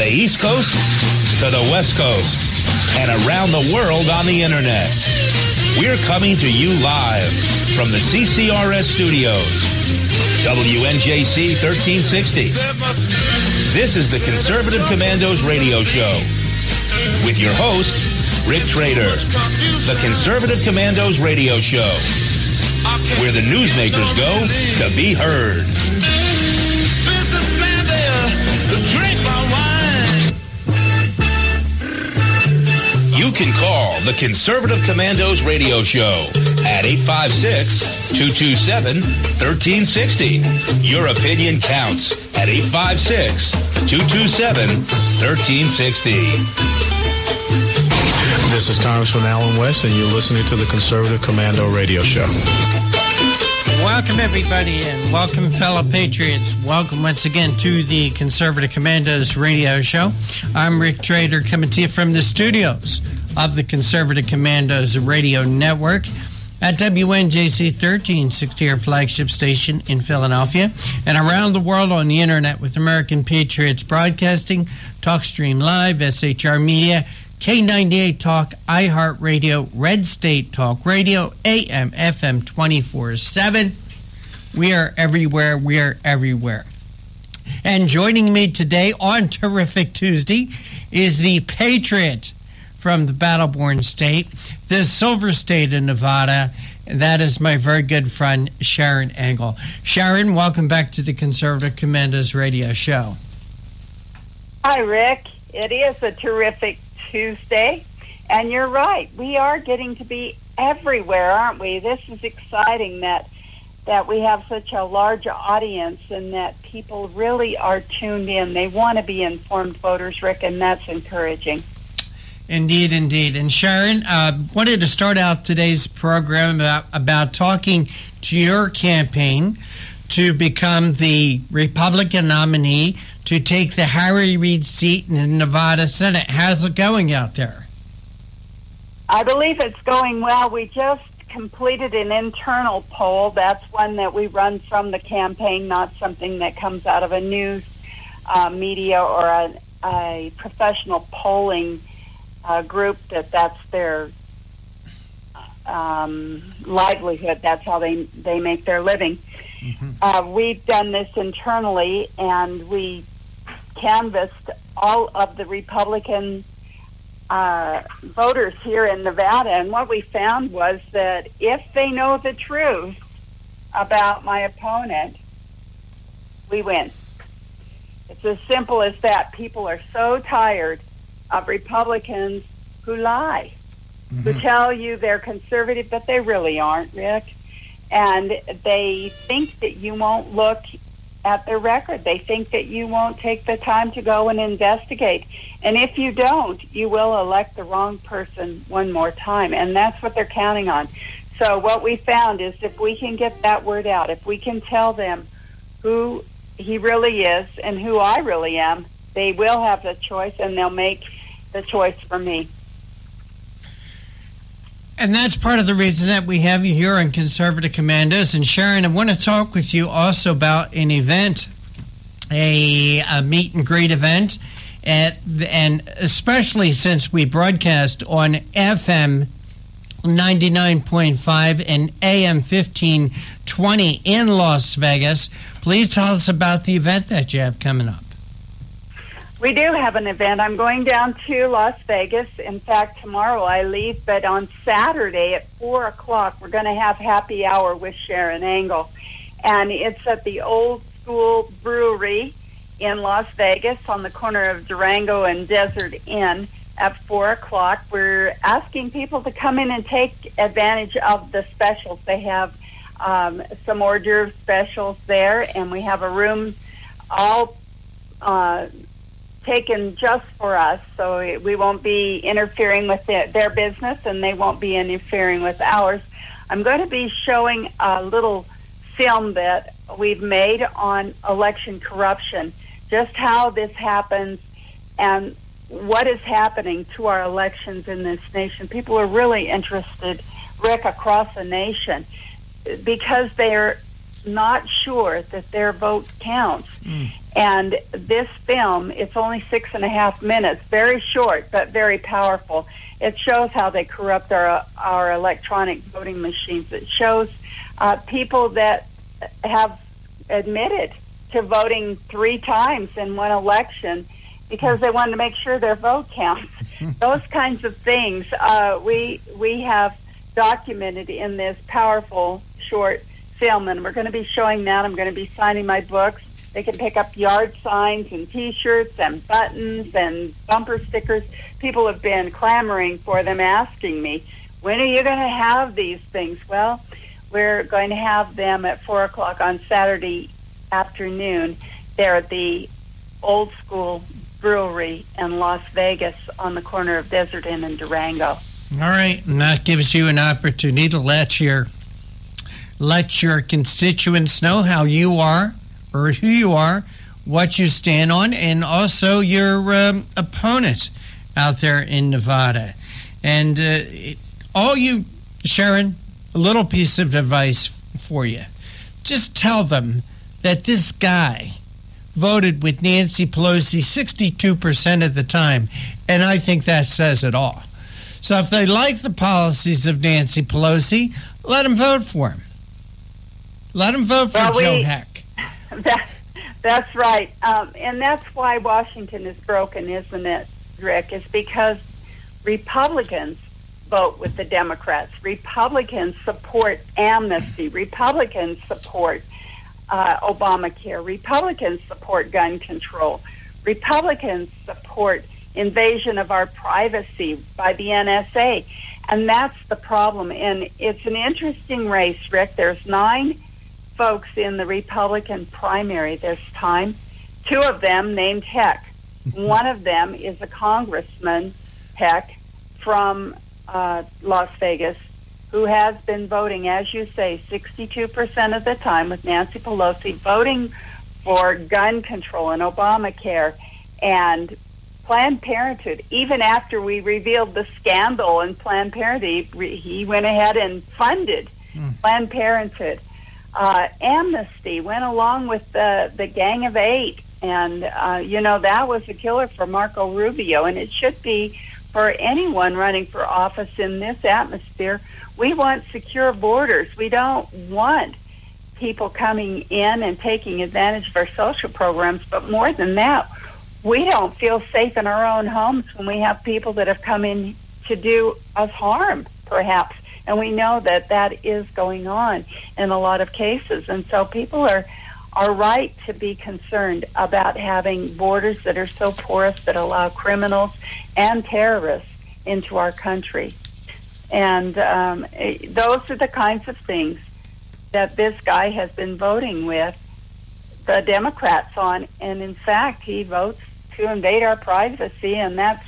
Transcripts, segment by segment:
the East Coast to the West Coast and around the world on the internet. We're coming to you live from the CCRS studios. WNJC 1360. This is the Conservative Commandos radio show with your host, Rick Trader. The Conservative Commandos radio show, where the newsmakers go to be heard. You can call the Conservative Commandos radio show at 856-227-1360. Your opinion counts at 856-227-1360. This is Congressman Alan West, and you're listening to the Conservative Commando radio show. Welcome, everybody, and welcome, fellow patriots. Welcome once again to the Conservative Commandos radio show. I'm Rick Trader, coming to you from the studios of the Conservative Commandos radio network at WNJC 1360, our flagship station in Philadelphia, and around the world on the internet with American Patriots Broadcasting, TalkStream Live, SHR Media, K98 Talk, iHeartRadio, Red State Talk Radio, AM, FM 24/7. We are everywhere. We are everywhere. And joining me today on Terrific Tuesday is the Patriot from the battle-born state, the Silver State of Nevada. And that is my very good friend, Sharon Engel. Sharon, welcome back to the Conservative Commandos radio show. Hi, Rick. It is a terrific Tuesday, and you're right. We are getting to be everywhere, aren't we? This is exciting that we have such a large audience and that people really are tuned in. They want to be informed voters, Rick, and that's encouraging. Indeed, indeed. And Sharon, wanted to start out today's program about talking to your campaign to become the Republican nominee to take the Harry Reid seat in the Nevada Senate. How's it going out there? I believe it's going well. We just completed an internal poll. That's one that we run from the campaign, not something that comes out of a news media or a professional polling group that's their livelihood. That's how they make their living. Mm-hmm. We've done this internally, and we canvassed all of the Republican voters here in Nevada, and what we found was that if they know the truth about my opponent, we win. It's as simple as that. People are so tired of Republicans who lie, mm-hmm. who tell you they're conservative, but they really aren't, Rick. And they think that you won't look at their record. They think that you won't take the time to go and investigate. And if you don't, you will elect the wrong person one more time. And that's what they're counting on. So what we found is if we can get that word out, if we can tell them who he really is and who I really am, they will have the choice, and they'll make the choice for me. And that's part of the reason that we have you here on Conservative Commandos. And Sharon, I want to talk with you also about an event, a meet and greet event, and especially since we broadcast on FM 99.5 and AM 1520 in Las Vegas. Please tell us about the event that you have coming up. We do have an event. I'm going down to Las Vegas. In fact, tomorrow I leave, but on Saturday at 4 o'clock, we're going to have happy hour with Sharon Engel. And it's at the Old School Brewery in Las Vegas on the corner of Durango and Desert Inn at 4 o'clock. We're asking people to come in and take advantage of the specials. They have some hors d'oeuvre specials there, and we have a room all taken just for us, so we won't be interfering with their business, and they won't be interfering with ours. I'm going to be showing a little film that we've made on election corruption, just how this happens and what is happening to our elections in this nation. People are really interested, Rick, across the nation, because they're not sure that their vote counts. And this film, it's only 6.5 minutes, very short but very powerful. It shows how they corrupt our electronic voting machines. It shows people that have admitted to voting 3 times in one election because they wanted to make sure their vote counts. Those kinds of things we have documented in this powerful short film, and we're going to be showing that. I'm going to be signing my books. They can pick up yard signs and T-shirts and buttons and bumper stickers. People have been clamoring for them, asking me, when are you going to have these things? Well, we're going to have them at 4 o'clock on Saturday afternoon there at the Old School Brewery in Las Vegas on the corner of Desert Inn and Durango. All right, and that gives you an opportunity to let your constituents know how you are or who you are, what you stand on, and also your opponent out there in Nevada. And Sharon, a little piece of advice for you. Just tell them that this guy voted with Nancy Pelosi 62% of the time, and I think that says it all. So if they like the policies of Nancy Pelosi, let them vote for him. Let them vote for Joe Heck. That's right. And that's why Washington is broken, isn't it, Rick? It's because Republicans vote with the Democrats. Republicans support amnesty. Republicans support Obamacare. Republicans support gun control. Republicans support invasion of our privacy by the NSA. And that's the problem. And it's an interesting race, Rick. There's 9 folks in the Republican primary this time. 2 of them named Heck. One of them is a congressman, Heck, from Las Vegas, who has been voting, as you say, 62% of the time with Nancy Pelosi, voting for gun control and Obamacare and Planned Parenthood. Even after we revealed the scandal in Planned Parenthood, he went ahead and funded Planned Parenthood. Amnesty went along with the Gang of 8, and that was a killer for Marco Rubio, and it should be for anyone running for office in this atmosphere. We want secure borders. We don't want people coming in and taking advantage of our social programs, but more than that, we don't feel safe in our own homes when we have people that have come in to do us harm, perhaps. And we know that is going on in a lot of cases. And so people are right to be concerned about having borders that are so porous that allow criminals and terrorists into our country. And those are the kinds of things that this guy has been voting with the Democrats on. And in fact, he votes to invade our privacy. And that's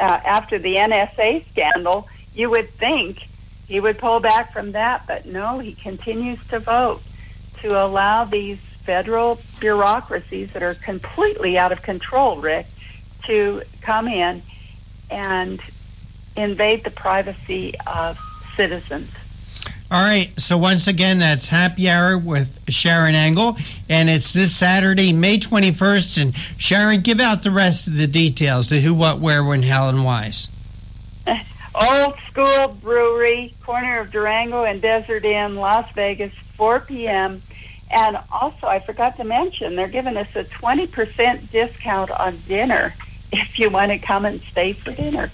after the NSA scandal. You would think he would pull back from that, but no, he continues to vote to allow these federal bureaucracies that are completely out of control, Rick, to come in and invade the privacy of citizens. All right, so once again, that's Happy Hour with Sharon Angle, and it's this Saturday, May 21st. And Sharon, give out the rest of the details, the who, what, where, when, how, and whys. Old School Brewery, corner of Durango and Desert Inn, Las Vegas, 4 p.m. And also, I forgot to mention, they're giving us a 20% discount on dinner if you want to come and stay for dinner.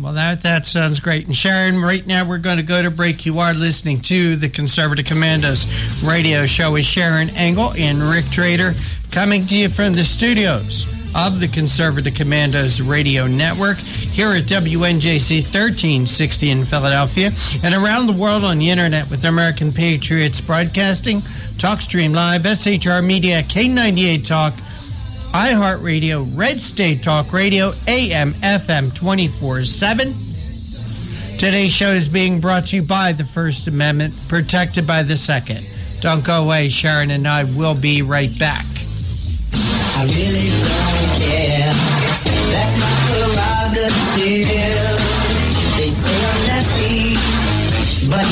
Well, that sounds great. And Sharon, right now we're going to go to break. You are listening to the Conservative Commandos radio show with Sharon Angle and Rick Trader, coming to you from the studios of the Conservative Commandos radio network here at WNJC 1360 in Philadelphia and around the world on the internet with American Patriots Broadcasting, TalkStream Live, SHR Media, K98 Talk, iHeartRadio, Red State Talk Radio, AM, FM 24/7. Today's show is being brought to you by the First Amendment, protected by the Second. Don't go away. Sharon and I will be right back. I really don't care. That's my prerogative. They say I'm nasty, but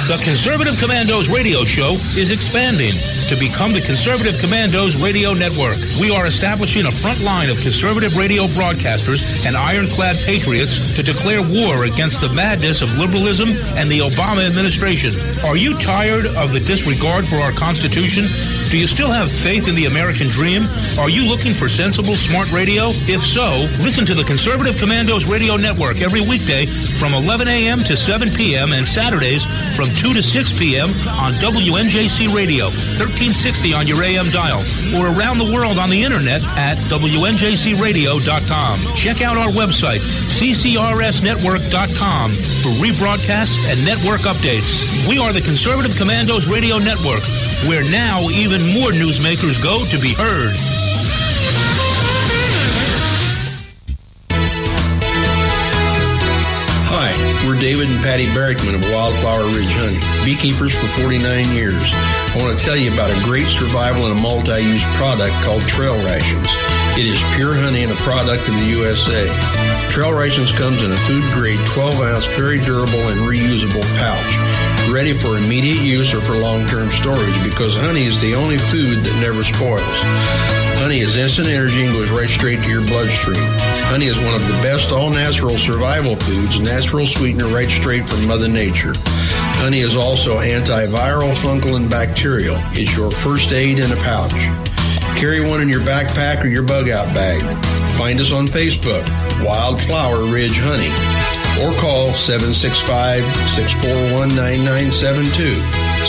The Conservative Commandos radio show is expanding to become the Conservative Commandos radio network. We are establishing a front line of conservative radio broadcasters and ironclad patriots to declare war against the madness of liberalism and the Obama administration. Are you tired of the disregard for our Constitution? Do you still have faith in the American dream? Are you looking for sensible, smart radio? If so, listen to the Conservative Commandos radio network every weekday from 11 a.m. to 7 p.m. and Saturdays from 2 to 6 p.m. on WNJC Radio, 1360 on your AM dial, or around the world on the internet at WNJCradio.com. Check out our website, CCRSnetwork.com, for rebroadcasts and network updates. We are the Conservative Commandos Radio Network, where now even more newsmakers go to be heard. Hi, we're David and Patty Barrickman of Wildflower Ridge Honey, beekeepers for 49 years. I want to tell you about a great survival and a multi-use product called Trail Rations. It is pure honey and a product of the USA. Trail Rations comes in a food-grade 12-ounce, very durable and reusable pouch, ready for immediate use or for long-term storage because honey is the only food that never spoils. Honey is instant energy and goes right straight to your bloodstream. Honey is one of the best all-natural survival foods, natural sweetener right straight from Mother Nature. Honey is also antiviral, fungal, and bacterial. It's your first aid in a pouch. Carry one in your backpack or your bug-out bag. Find us on Facebook, Wildflower Ridge Honey, or call 765-641-9972,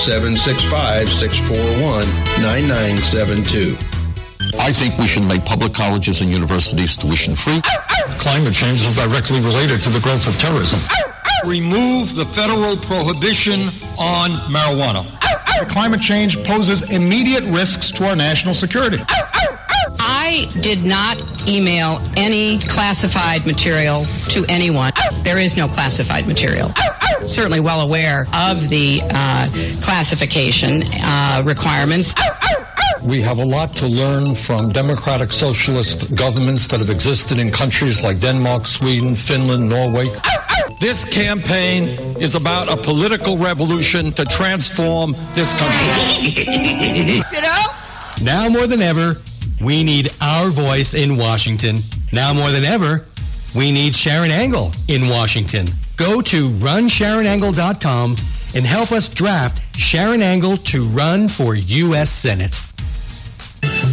765-641-9972. I think we should make public colleges and universities tuition-free. Climate change is directly related to the growth of terrorism. Remove the federal prohibition on marijuana. Climate change poses immediate risks to our national security. I did not email any classified material to anyone. There is no classified material. Certainly well aware of the classification requirements. We have a lot to learn from democratic socialist governments that have existed in countries like Denmark, Sweden, Finland, Norway. This campaign is about a political revolution to transform this country. Now more than ever, we need our voice in Washington. Now more than ever, we need Sharon Angle in Washington. Go to runsharonangle.com and help us draft Sharon Angle to run for U.S. Senate.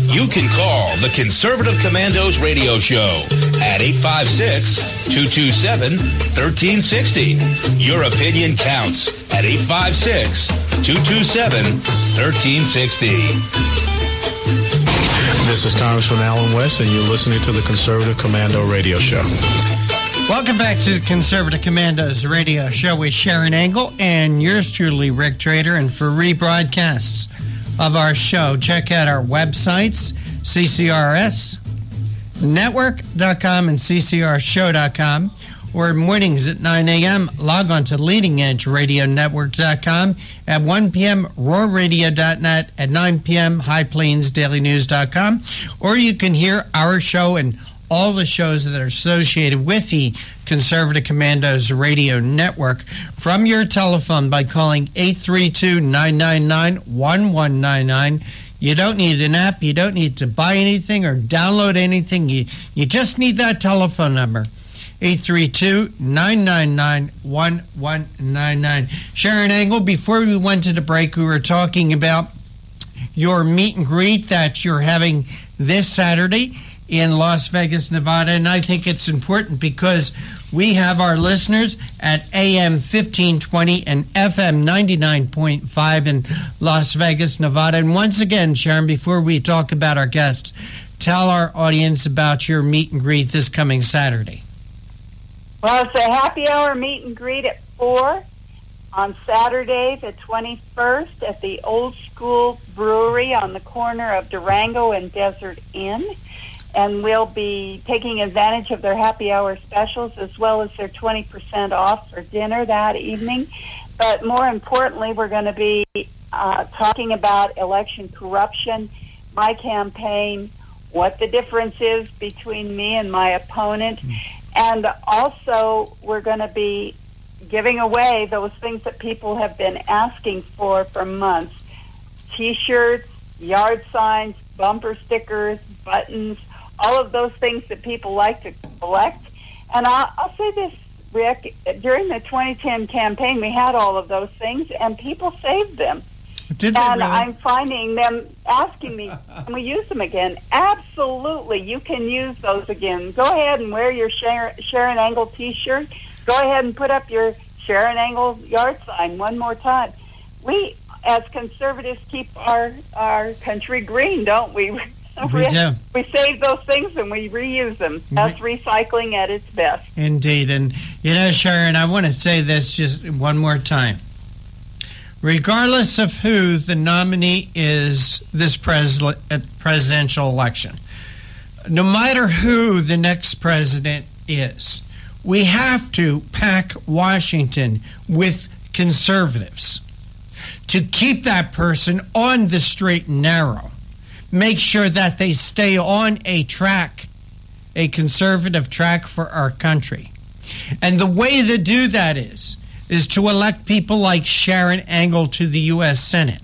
You can call the Conservative Commandos radio show at 856-227-1360. Your opinion counts at 856-227-1360. This is Congressman Alan West, and you're listening to the Conservative Commando radio show. Welcome back to the Conservative Commandos radio show with Sharon Angle and yours truly, Rick Trader. And for rebroadcasts of our show, check out our websites, CCRSnetwork.com and CCRshow.com, or mornings at 9 a.m., log on to leadingedgeradionetwork.com, at 1 p.m., roarradio.net, at 9 p.m., highplainsdailynews.com, or you can hear our show and all the shows that are associated with the Conservative Commandos radio network from your telephone by calling 832-999-1199. You don't need an app. You don't need to buy anything or download anything. You just need that telephone number, 832-999-1199. Sharon Angle, before we went to the break, we were talking about your meet and greet that you're having this Saturday in Las Vegas, Nevada, and I think it's important because we have our listeners at AM 1520 and FM 99.5 in Las Vegas, Nevada. And once again, Sharon, before we talk about our guests, tell our audience about your meet and greet this coming Saturday. Well, it's a happy hour meet and greet at 4 on Saturday, the 21st, at the Old School Brewery on the corner of Durango and Desert Inn. And we'll be taking advantage of their happy hour specials as well as their 20% off for dinner that evening. But more importantly, we're going to be talking about election corruption, my campaign, what the difference is between me and my opponent. And also, we're going to be giving away those things that people have been asking for months. T-shirts, yard signs, bumper stickers, buttons, all of those things that people like to collect. And I'll say this, Rick, during the 2010 campaign, we had all of those things, and people saved them. Did they really? I'm finding them asking me, can we use them again? Absolutely, you can use those again. Go ahead and wear your Sharon Angle T-shirt. Go ahead and put up your Sharon Angle yard sign one more time. We, as conservatives, keep our country green, don't we? We do. We save those things and we reuse them. That's recycling at its best. Indeed. And, Sharon, I want to say this just one more time. Regardless of who the nominee is this presidential election, no matter who the next president is, we have to pack Washington with conservatives to keep that person on the straight and narrow. Make sure that they stay on a track, a conservative track for our country. And the way to do that is to elect people like Sharon Angle to the U.S. Senate.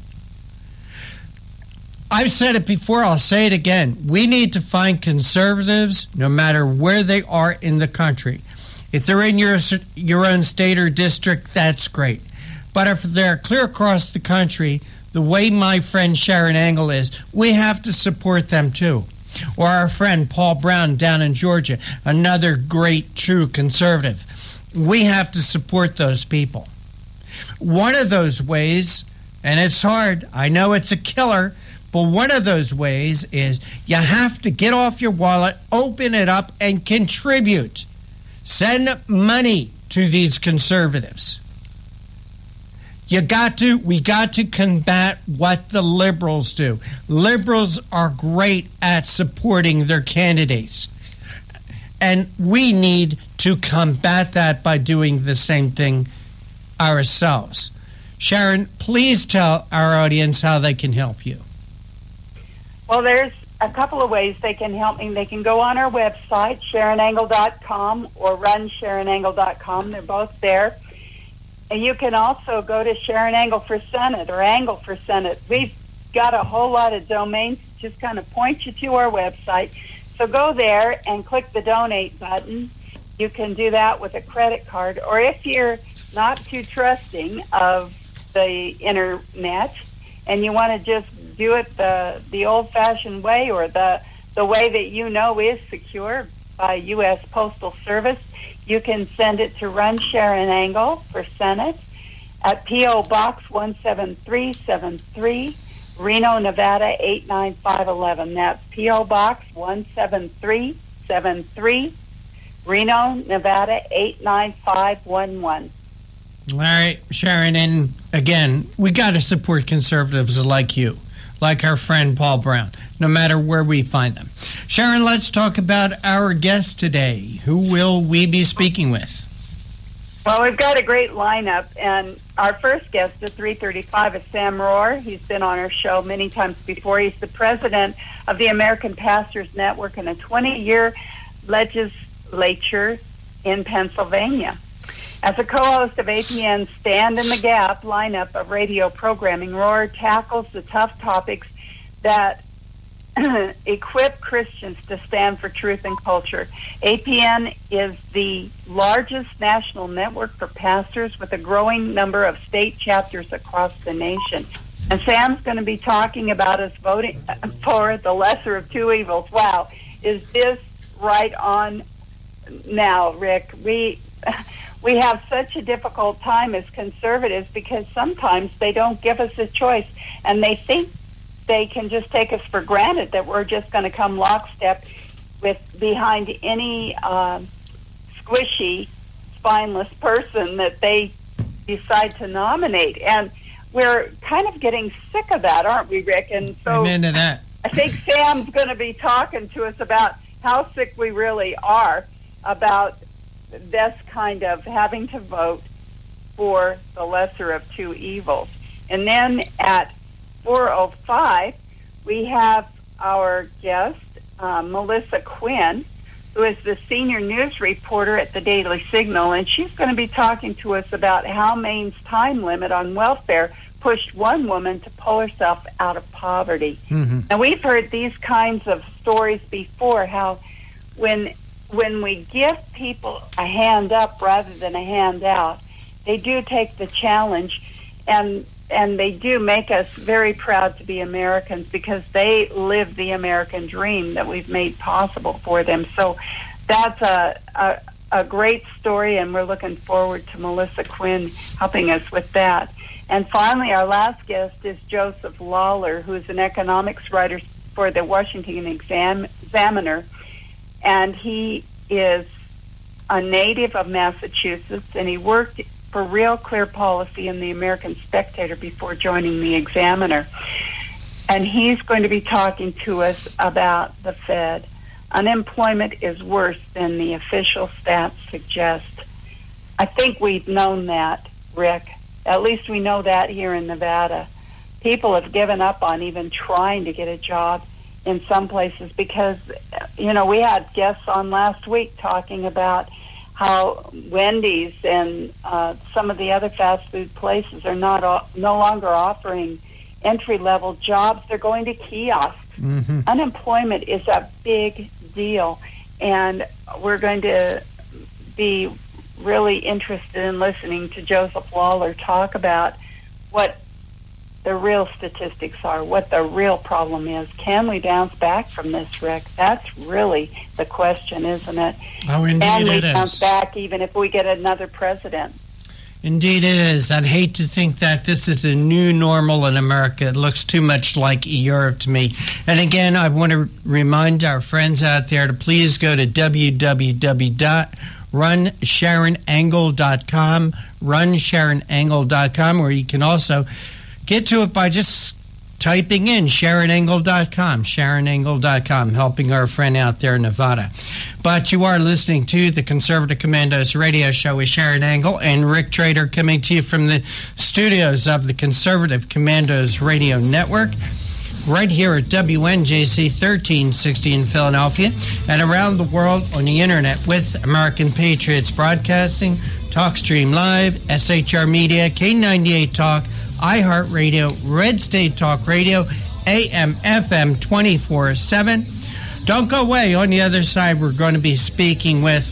I've said it before, I'll say it again. We need to find conservatives no matter where they are in the country. If they're in your own state or district, that's great. But if they're clear across the country, the way my friend Sharon Angle is, we have to support them too. Or our friend Paul Brown down in Georgia, another great, true conservative. We have to support those people. One of those ways, and it's hard, I know it's a killer, but one of those ways is you have to get off your wallet, open it up, and contribute. Send money to these conservatives. We got to combat what the liberals do. Liberals are great at supporting their candidates. And we need to combat that by doing the same thing ourselves. Sharon, please tell our audience how they can help you. Well, there's a couple of ways they can help me. They can go on our website, SharonAngle.com or RunSharonAngle.com. They're both there. And you can also go to Sharon Angle for Senate or Angle for Senate. We've got a whole lot of domains, just kind of point you to our website. So go there and click the donate button. You can do that with a credit card. Or if you're not too trusting of the internet and you want to just do it the old-fashioned way or the way that you know is secure by U.S. Postal Service, you can send it to Run Sharon Angle for Senate at P.O. Box 17373, Reno, Nevada 89511. That's P.O. Box 17373, Reno, Nevada 89511. All right, Sharon, and again, we got to support conservatives like you, like our friend Paul Brown, no matter where we find them. Sharon, let's talk about our guest today. Who will we be speaking with? Well, we've got a great lineup, and our first guest at 3:35 is Sam Rohr. He's been on our show many times before. He's the president of the American Pastors Network and a 20-year legislature in Pennsylvania. As a co-host of APN's Stand in the Gap lineup of radio programming, Rohr tackles the tough topics that equip Christians to stand for truth and culture. APN is the largest national network for pastors with a growing number of state chapters across the nation. And Sam's going to be talking about us voting for the lesser of two evils. Wow, is this right on now, Rick? We have such a difficult time as conservatives because sometimes they don't give us a choice, and they think they can just take us for granted that we're just going to come lockstep with behind any squishy, spineless person that they decide to nominate. And we're kind of getting sick of that, aren't we, Rick? And so Amen to that. I think Sam's going to be talking to us about how sick we really are about this kind of having to vote for the lesser of two evils. And then at 4:05, we have our guest, Melissa Quinn, who is the senior news reporter at the Daily Signal, and she's going to be talking to us about how Maine's time limit on welfare pushed one woman to pull herself out of poverty. Mm-hmm. Now, we've heard these kinds of stories before, how when we give people a hand up rather than a hand out, they do take the challenge, and they do make us very proud to be Americans, because they live the American dream that we've made possible for them. So that's a great story, and we're looking forward to Melissa Quinn helping us with that. And finally, our last guest is Joseph Lawler, who is an economics writer for the Washington Examiner, and he is a native of Massachusetts, and he worked for Real Clear Policy in the American Spectator before joining the Examiner. And he's going to be talking to us about the Fed. Unemployment is worse than the official stats suggest. I think we've known that, Rick. At least we know that here in Nevada. People have given up on even trying to get a job in some places because, we had guests on last week talking about how Wendy's and some of the other fast food places are no longer offering entry-level jobs. They're going to kiosks. Mm-hmm. Unemployment is a big deal, and we're going to be really interested in listening to Joseph Lawler talk about what the real statistics are, what the real problem is. Can we bounce back from this, Rick? That's really the question, isn't it? Oh, indeed Can we it is. bounce back even if we get another president? Indeed it is. I'd hate to think that this is a new normal in America. It looks too much like Europe to me. And again, I want to remind our friends out there to please go to www.runsharonangle.com, runsharonangle.com, where you can also get to it by just typing in sharonangle.com, helping our friend out there in Nevada. But you are listening to the Conservative Commandos radio show with Sharon Angle and Rick Trader, coming to you from the studios of the Conservative Commandos radio network, right here at WNJC 1360 in Philadelphia, and around the world on the internet with American Patriots Broadcasting, TalkStream Live, SHR Media, K98 Talk, iHeartRadio, Red State Talk Radio, AM, FM 24/7. Don't go away. On the other side, we're going to be speaking with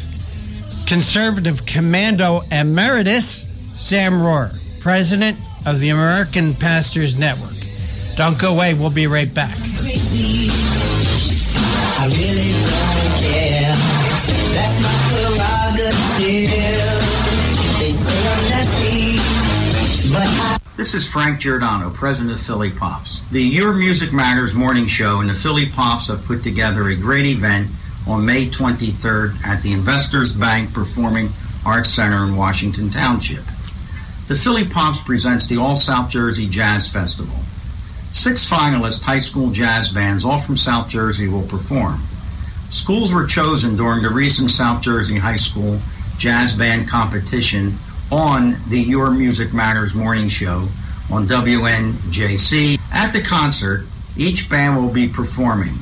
Conservative Commando Emeritus Sam Rohrer, President of the American Pastors Network. Don't go away. We'll be right back. Crazy. I really don't care. That's my prerogative. They say I'm nasty, but I... This is Frank Giordano, president of Philly Pops. The Your Music Matters morning show and the Philly Pops have put together a great event on May 23rd at the Investors Bank Performing Arts Center in Washington Township. The Philly Pops presents the All South Jersey Jazz Festival. 6 finalist high school jazz bands, all from South Jersey, will perform. Schools were chosen during the recent South Jersey High School Jazz Band Competition on the Your Music Matters morning show on WNJC. At the concert, each band will be performing.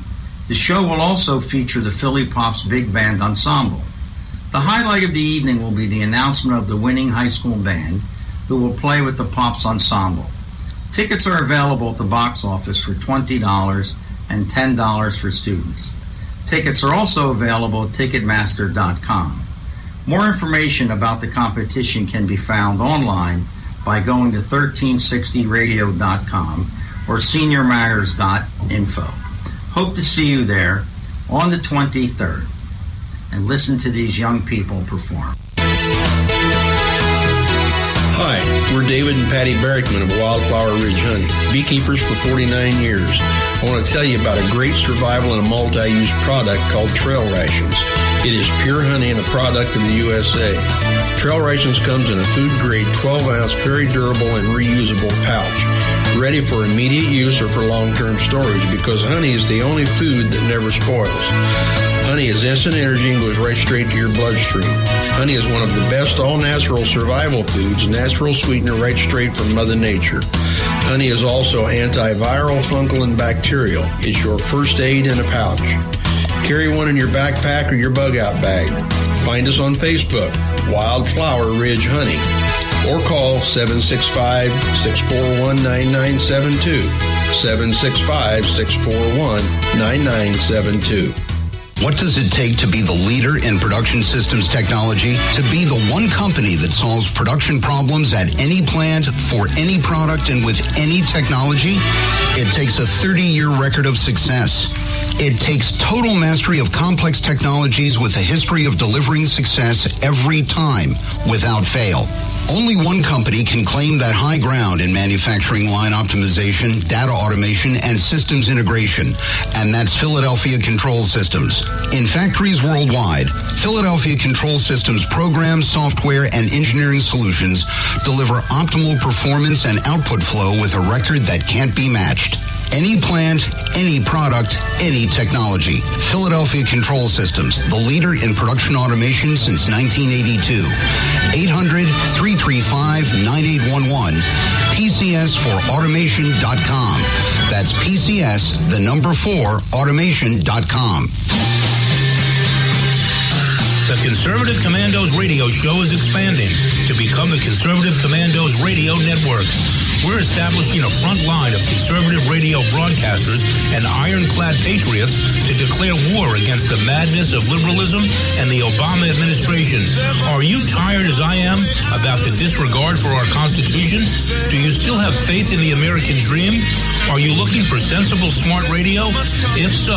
The show will also feature the Philly Pops Big Band Ensemble. The highlight of the evening will be the announcement of the winning high school band, who will play with the Pops Ensemble. Tickets are available at the box office for $20 and $10 for students. Tickets are also available at Ticketmaster.com. More information about the competition can be found online by going to 1360radio.com or seniormatters.info. Hope to see you there on the 23rd and listen to these young people perform. Hi, we're David and Patty Barrickman of Wildflower Ridge Honey, beekeepers for 49 years. I want to tell you about a great survival and a multi-use product called Trail Rations. It is pure honey and a product of the USA. Trail Rations comes in a food-grade 12-ounce, very durable and reusable pouch, ready for immediate use or for long-term storage, because honey is the only food that never spoils. Honey is instant energy and goes right straight to your bloodstream. Honey is one of the best all-natural survival foods, natural sweetener right straight from Mother Nature. Honey is also antiviral, fungal, and bacterial. It's your first aid in a pouch. Carry one in your backpack or your bug out bag. Find us on Facebook, Wildflower Ridge Honey, or call 765-641-9972. 765-641-9972. What does it take to be the leader in production systems technology? To be the one company that solves production problems at any plant, for any product, and with any technology? It takes a 30-year record of success. It takes total mastery of complex technologies with a history of delivering success every time, without fail. Only one company can claim that high ground in manufacturing line optimization, data automation, and systems integration, and that's Philadelphia Control Systems. In factories worldwide, Philadelphia Control Systems programs, software, and engineering solutions deliver optimal performance and output flow with a record that can't be matched. Any plant, any product, any technology. Philadelphia Control Systems, the leader in production automation since 1982. 800-335-9811. PCS4automation.com. That's PCS, the number 4, automation.com. The Conservative Commandos radio show is expanding to become the Conservative Commandos Radio Network. We're establishing a front line of conservative radio broadcasters and ironclad patriots to declare war against the madness of liberalism and the Obama administration. Are you tired as I am about the disregard for our Constitution? Do you still have faith in the American dream? Are you looking for sensible, smart radio? If so,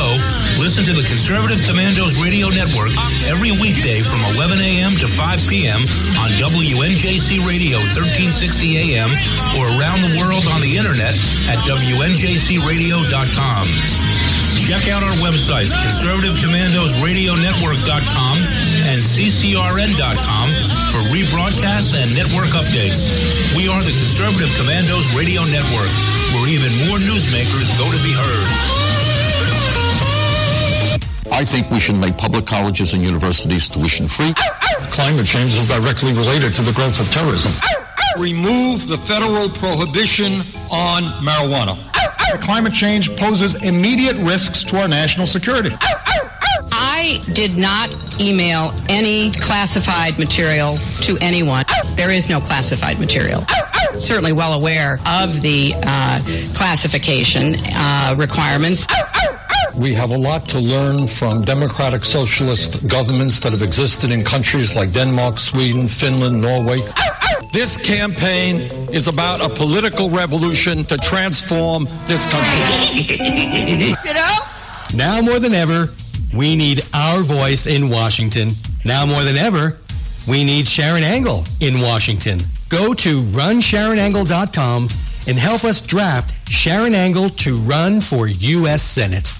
listen to the Conservative Commandos Radio Network every weekday from 11 a.m. to 5 p.m. on WNJC Radio 1360 a.m. or around the world on the internet at WNJCradio.com. Check out our websites, ConservativeCommandosRadioNetwork.com and CCRN.com for rebroadcasts and network updates. We are the Conservative Commandos Radio Network, where even more newsmakers go to be heard. I think we should make public colleges and universities tuition-free. Climate change is directly related to the growth of terrorism. Remove the federal prohibition on marijuana. Climate change poses immediate risks to our national security. I did not email any classified material to anyone. There is no classified material. Certainly well aware of the classification requirements. We have a lot to learn from democratic socialist governments that have existed in countries like Denmark, Sweden, Finland, Norway. This campaign is about a political revolution to transform this country. You know? Now more than ever, we need our voice in Washington. Now more than ever, we need Sharon Angle in Washington. Go to runsharonangle.com and help us draft Sharon Angle to run for U.S. Senate.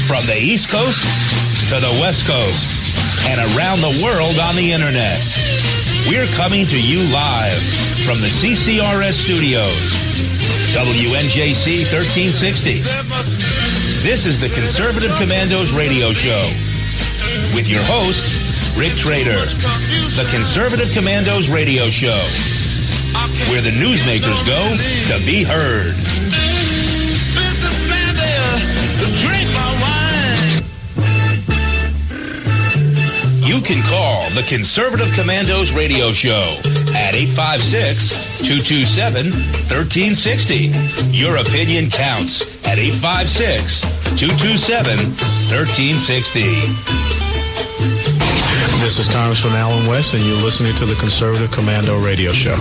From the East Coast to the West Coast and around the world on the internet, we're coming to you live from the CCRS studios, WNJC 1360. This is the Conservative Commandos radio show with your host, Rick Trader. The Conservative Commandos radio show, where the newsmakers go to be heard. You can call the Conservative Commandos radio show at 856-227-1360. Your opinion counts at 856-227-1360. This is Congressman Alan West, and you're listening to the Conservative Commando radio show.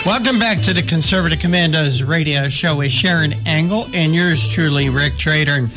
Welcome back to the Conservative Commandos radio show with Sharon Angle and yours truly, Rick Trader.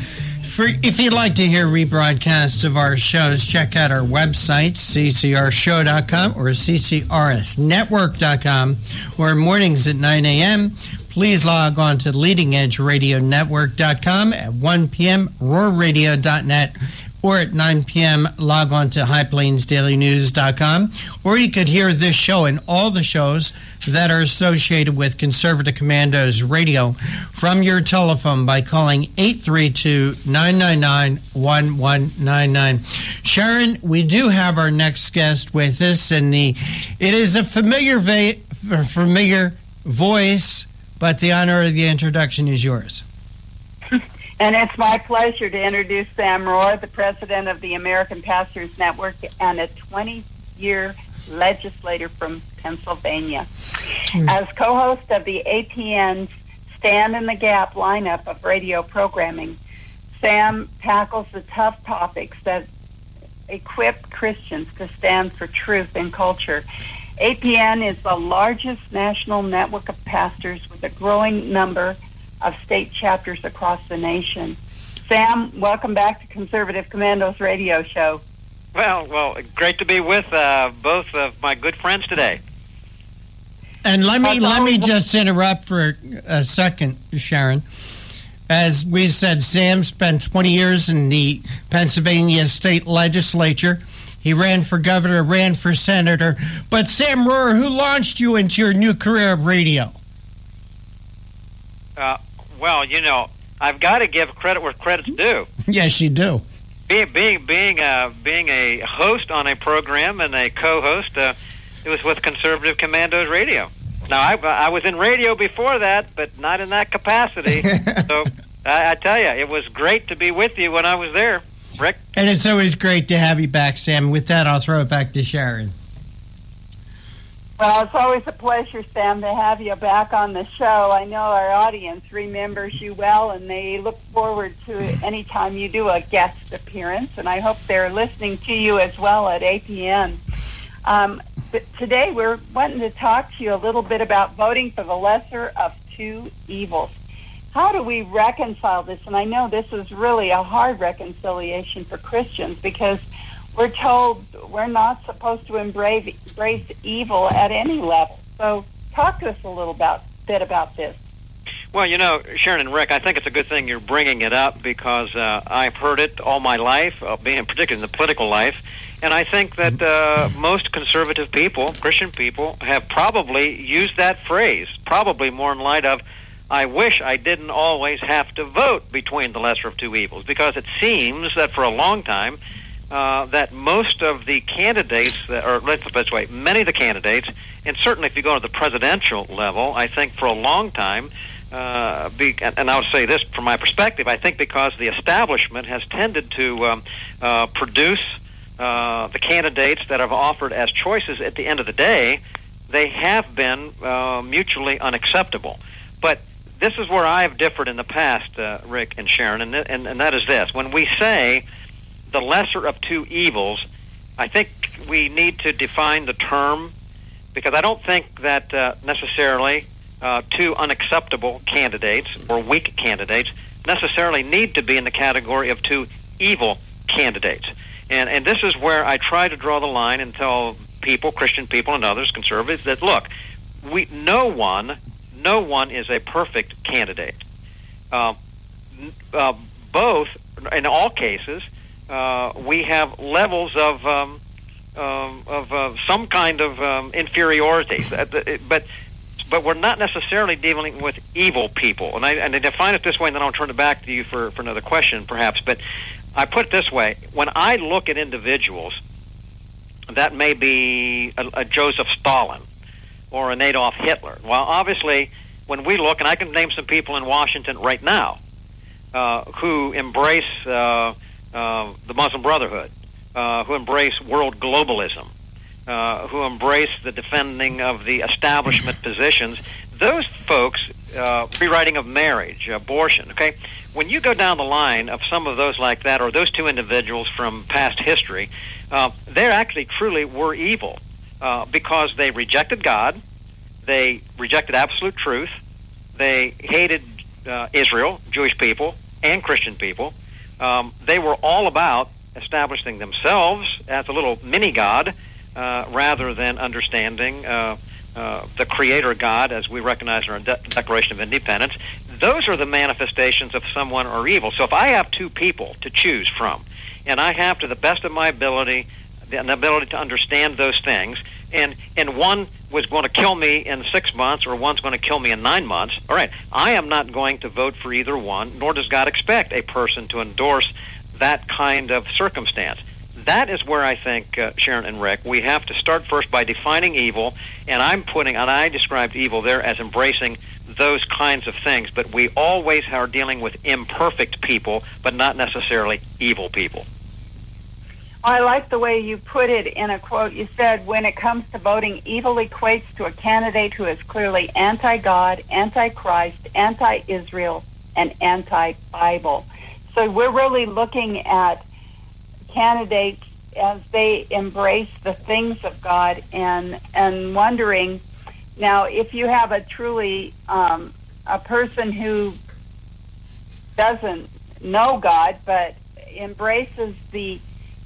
If you'd like to hear rebroadcasts of our shows, check out our website, ccrshow.com or ccrsnetwork.com, or mornings at 9 a.m. Please log on to leadingedgeradionetwork.com at 1 p.m., roarradio.net, or at 9 p.m., log on to highplainsdailynews.com. Or you could hear this show and all the shows that are associated with Conservative Commandos Radio from your telephone by calling 832-999-1199. Sharon, we do have our next guest with us, and it is a familiar voice, but the honor of the introduction is yours. And it's my pleasure to introduce Sam Rohr, the president of the American Pastors Network and a 20-year legislator from Pennsylvania. As co-host of the APN's Stand in the Gap lineup of radio programming, Sam tackles the tough topics that equip Christians to stand for truth and culture. APN is the largest national network of pastors with a growing number of state chapters across the nation. Sam, welcome back to Conservative Commando's radio show. Well, great to be with both of my good friends today. And let me just interrupt for a second, Sharon. As we said, Sam spent 20 years in the Pennsylvania state legislature. He ran for governor, ran for senator. But Sam Rohr, who launched you into your new career of radio? Well, I've got to give credit where credit's due. Yes, you do. Being a host on a program and a co-host, it was with Conservative Commando's Radio. Now, I was in radio before that, but not in that capacity. So I tell you, it was great to be with you when I was there, Rick. And it's always great to have you back, Sam. With that, I'll throw it back to Sharon. Well, it's always a pleasure, Sam, to have you back on the show. I know our audience remembers you well, and they look forward to any time you do a guest appearance, and I hope they're listening to you as well at APN. Today, we're wanting to talk to you a little bit about voting for the lesser of two evils. How do we reconcile this? And I know this is really a hard reconciliation for Christians because we're told we're not supposed to embrace evil at any level. So talk to us a little bit about this. Well, Sharon and Rick, I think it's a good thing you're bringing it up because I've heard it all my life, being particularly in the political life, and I think that most conservative people, Christian people, have probably used that phrase, probably more in light of, I wish I didn't always have to vote between the lesser of two evils, because it seems that for a long time, that most of the candidates, or let's put it this way, many of the candidates, and certainly if you go to the presidential level, I think for a long time, and I'll say this from my perspective, I think because the establishment has tended to produce the candidates that have offered as choices at the end of the day, they have been mutually unacceptable. But this is where I have differed in the past, Rick and Sharon, and that is this. When we say the lesser of two evils, I think we need to define the term, because I don't think that necessarily two unacceptable candidates or weak candidates necessarily need to be in the category of two evil candidates. And this is where I try to draw the line and tell people, Christian people and others, conservatives, that look, no one is a perfect candidate. Both, in all cases, we have levels of some kind of inferiority, but we're not necessarily dealing with evil people. And I define it this way, and then I'll turn it back to you for another question, perhaps. But I put it this way: when I look at individuals, that may be a Joseph Stalin or an Adolf Hitler. Well, obviously, when we look, and I can name some people in Washington right now who embrace the Muslim Brotherhood, who embrace world globalism, who embrace the defending of the establishment positions, those folks, rewriting of marriage, abortion, okay? When you go down the line of some of those like that, or those two individuals from past history, they actually truly were evil because they rejected God, they rejected absolute truth, they hated Israel, Jewish people, and Christian people. They were all about establishing themselves as a little mini-God rather than understanding the Creator God as we recognize in our Declaration of Independence. Those are the manifestations of someone or evil. So if I have two people to choose from, and I have to the best of my ability an ability to understand those things, and one was going to kill me in 6 months or one's going to kill me in 9 months, all right, I am not going to vote for either one, nor does God expect a person to endorse that kind of circumstance. That is where I think, Sharon and Rick, we have to start first by defining evil, and I described evil there as embracing those kinds of things, but we always are dealing with imperfect people, but not necessarily evil people. I like the way you put it in a quote. You said, when it comes to voting, evil equates to a candidate who is clearly anti-God, anti-Christ, anti-Israel, and anti-Bible. So we're really looking at candidates as they embrace the things of God and wondering, now, if you have a truly, a person who doesn't know God, but embraces the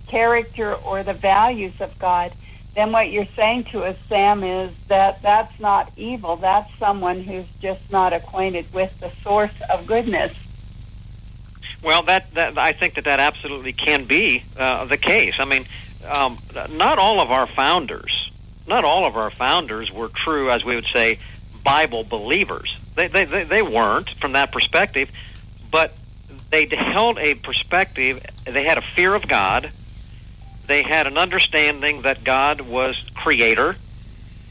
character or the values of God, then what you're saying to us, Sam, is that that's not evil. That's someone who's just not acquainted with the source of goodness. Well, that I think that absolutely can be the case. I mean, not all of our founders were true, as we would say, Bible believers. They weren't from that perspective, but they held a perspective. They had a fear of God. They had an understanding that God was creator.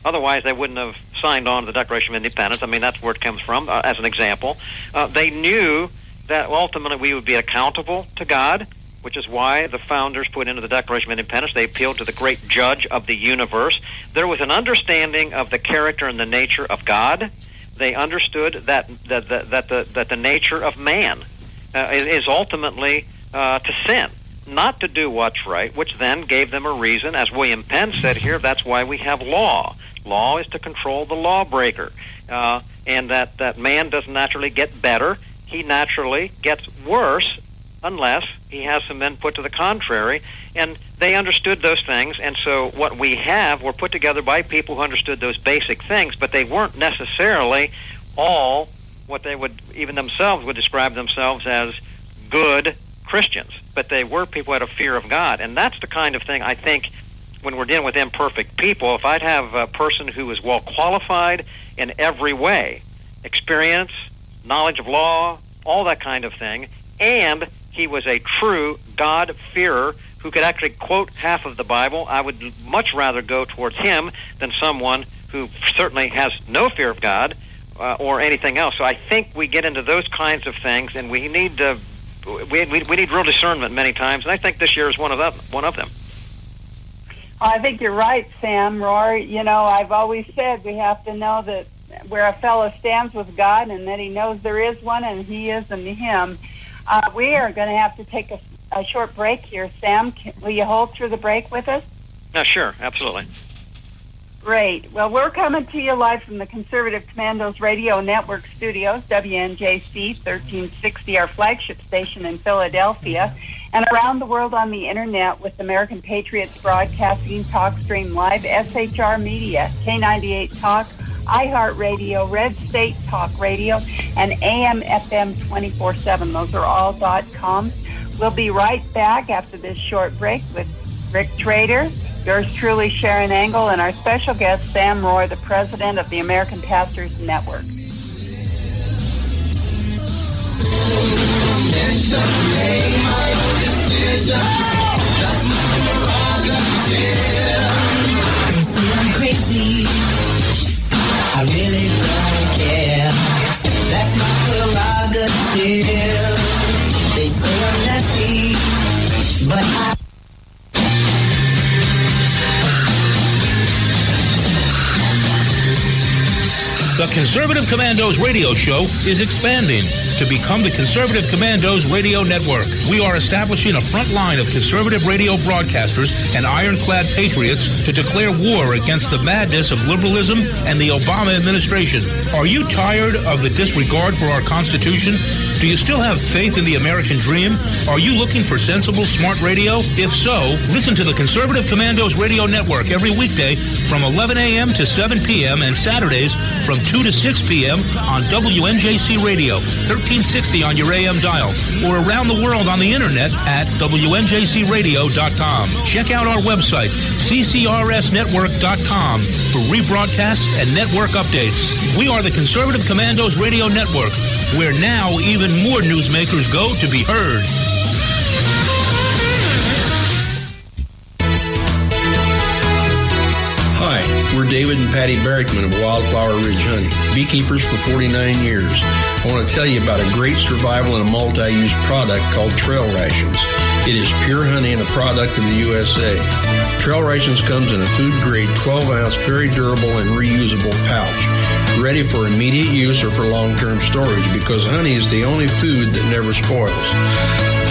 Otherwise, they wouldn't have signed on to the Declaration of Independence. I mean, that's where it comes from, as an example. They knew that ultimately we would be accountable to God, which is why the founders put into the Declaration of Independence, they appealed to the great judge of the universe. There was an understanding of the character and the nature of God. They understood that the nature of man is ultimately to sin, not to do what's right, which then gave them a reason, as William Penn said here, that's why we have law. Law is to control the lawbreaker, and that man doesn't naturally get better. He naturally gets worse unless he has some input to the contrary, and they understood those things, and so what we have were put together by people who understood those basic things, but they weren't necessarily all what they would, even themselves would describe themselves as good Christians, but they were people who had a fear of God, and that's the kind of thing I think when we're dealing with imperfect people, if I'd have a person who is well qualified in every way, experience, knowledge of law, all that kind of thing, and he was a true God-fearer who could actually quote half of the Bible, I would much rather go towards him than someone who certainly has no fear of God or anything else. So I think we get into those kinds of things, and we need we need real discernment many times, and I think this year is one of them. I think you're right, Sam. Roar, you know, I've always said we have to know that where a fellow stands with God and that he knows there is one and he is in him. We are going to have to take a short break here. Sam, will you hold through the break with us? Sure, absolutely. Great. Well, we're coming to you live from the Conservative Commandos Radio Network studios, WNJC 1360, our flagship station in Philadelphia, and around the world on the Internet with American Patriots Broadcasting, TalkStream Live, SHR Media, K98 Talk, iHeartRadio, Red State Talk Radio, and AM/FM 24/7. Those are all .com. We'll be right back after this short break with Rick Trader, yours truly, Sharon Angle, and our special guest, Sam Rohr, the president of the American Pastors Network. They say I'm crazy. I really don't care. That's my prerogative. They say I'm nasty, but I... The Conservative Commandos radio show is expanding to become the Conservative Commandos radio network. We are establishing a front line of conservative radio broadcasters and ironclad patriots to declare war against the madness of liberalism and the Obama administration. Are you tired of the disregard for our Constitution? Do you still have faith in the American dream? Are you looking for sensible, smart radio? If so, listen to the Conservative Commandos radio network every weekday from 11 a.m. to 7 p.m. and Saturdays from 2 to 6 p.m. on WNJC Radio, 1360 on your AM dial, or around the world on the Internet at WNJCradio.com. Check out our website, CCRSnetwork.com, for rebroadcasts and network updates. We are the Conservative Commandos Radio Network, where now even more newsmakers go to be heard. Hi, we're David and Patty Berg Berkman of Wildflower Ridge Honey, beekeepers for 49 years. I want to tell you about a great survival and a multi-use product called Trail Rations. It is pure honey and a product of the USA. Trail Rations comes in a food-grade 12-ounce, very durable and reusable pouch, ready for immediate use or for long-term storage, because honey is the only food that never spoils.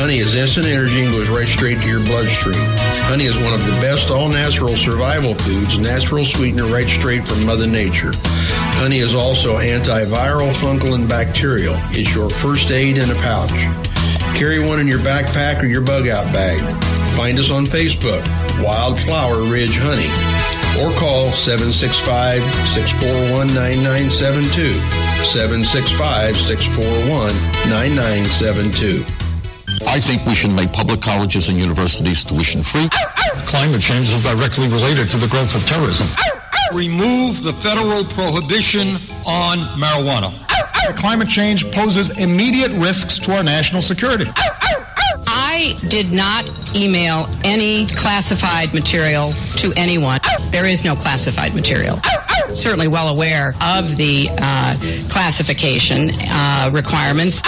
Honey is instant energy and goes right straight to your bloodstream. Honey is one of the best all-natural survival foods, natural sweetener right straight from Mother Nature. Honey is also antiviral, fungal, and bacterial. It's your first aid in a pouch. Carry one in your backpack or your bug-out bag. Find us on Facebook, Wildflower Ridge Honey, or call 765-641-9972, 765-641-9972. I think we should make public colleges and universities tuition-free. Climate change is directly related to the growth of terrorism. Remove the federal prohibition on marijuana. Climate change poses immediate risks to our national security. I did not email any classified material to anyone. There is no classified material. Certainly well aware of the classification requirements.